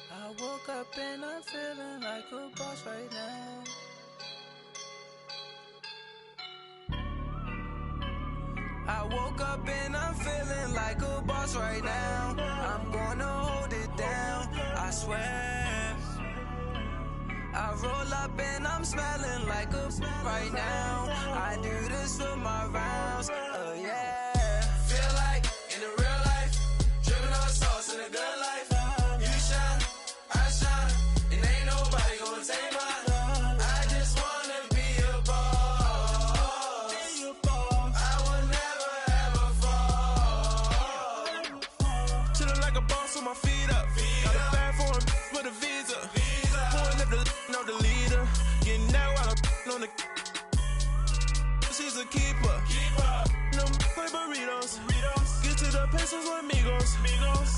I woke up and I'm feeling like a boss right now. I woke up and I'm feeling like a boss right now. I'm gonna hold it down, I swear. I roll up and I'm smelling like a right now. I do this for my rounds, yeah. Feel like in the real life, dripping on sauce in a good life. You shine, I shine, and ain't nobody gonna take mine. I just wanna be a boss. I will never ever fall. Chillin' like a boss with my feet up. Got a bag for him with a visa. Pulling up the leader. Getting out while I'm on the. She's a keeper. No play burritos. Get to the pesos with amigos.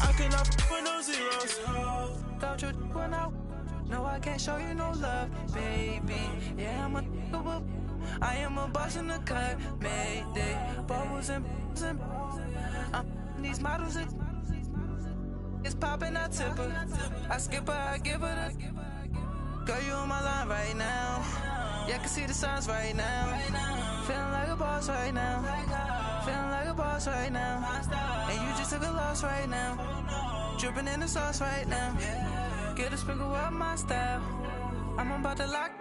I cannot with no zeros. Don't you run out? No, I can't show you no love, baby. Yeah, I am a boss in the cut, mayday. Bubbles and these models it's popping, I tip her. I skip her, I give her the. Girl, you on my line right now. Yeah, I can see the signs right now. Feeling like a boss right now. Feeling like a boss right now. And you just took a loss right now. Dripping in the sauce right now. Get a sprinkle up my style. I'm about to lock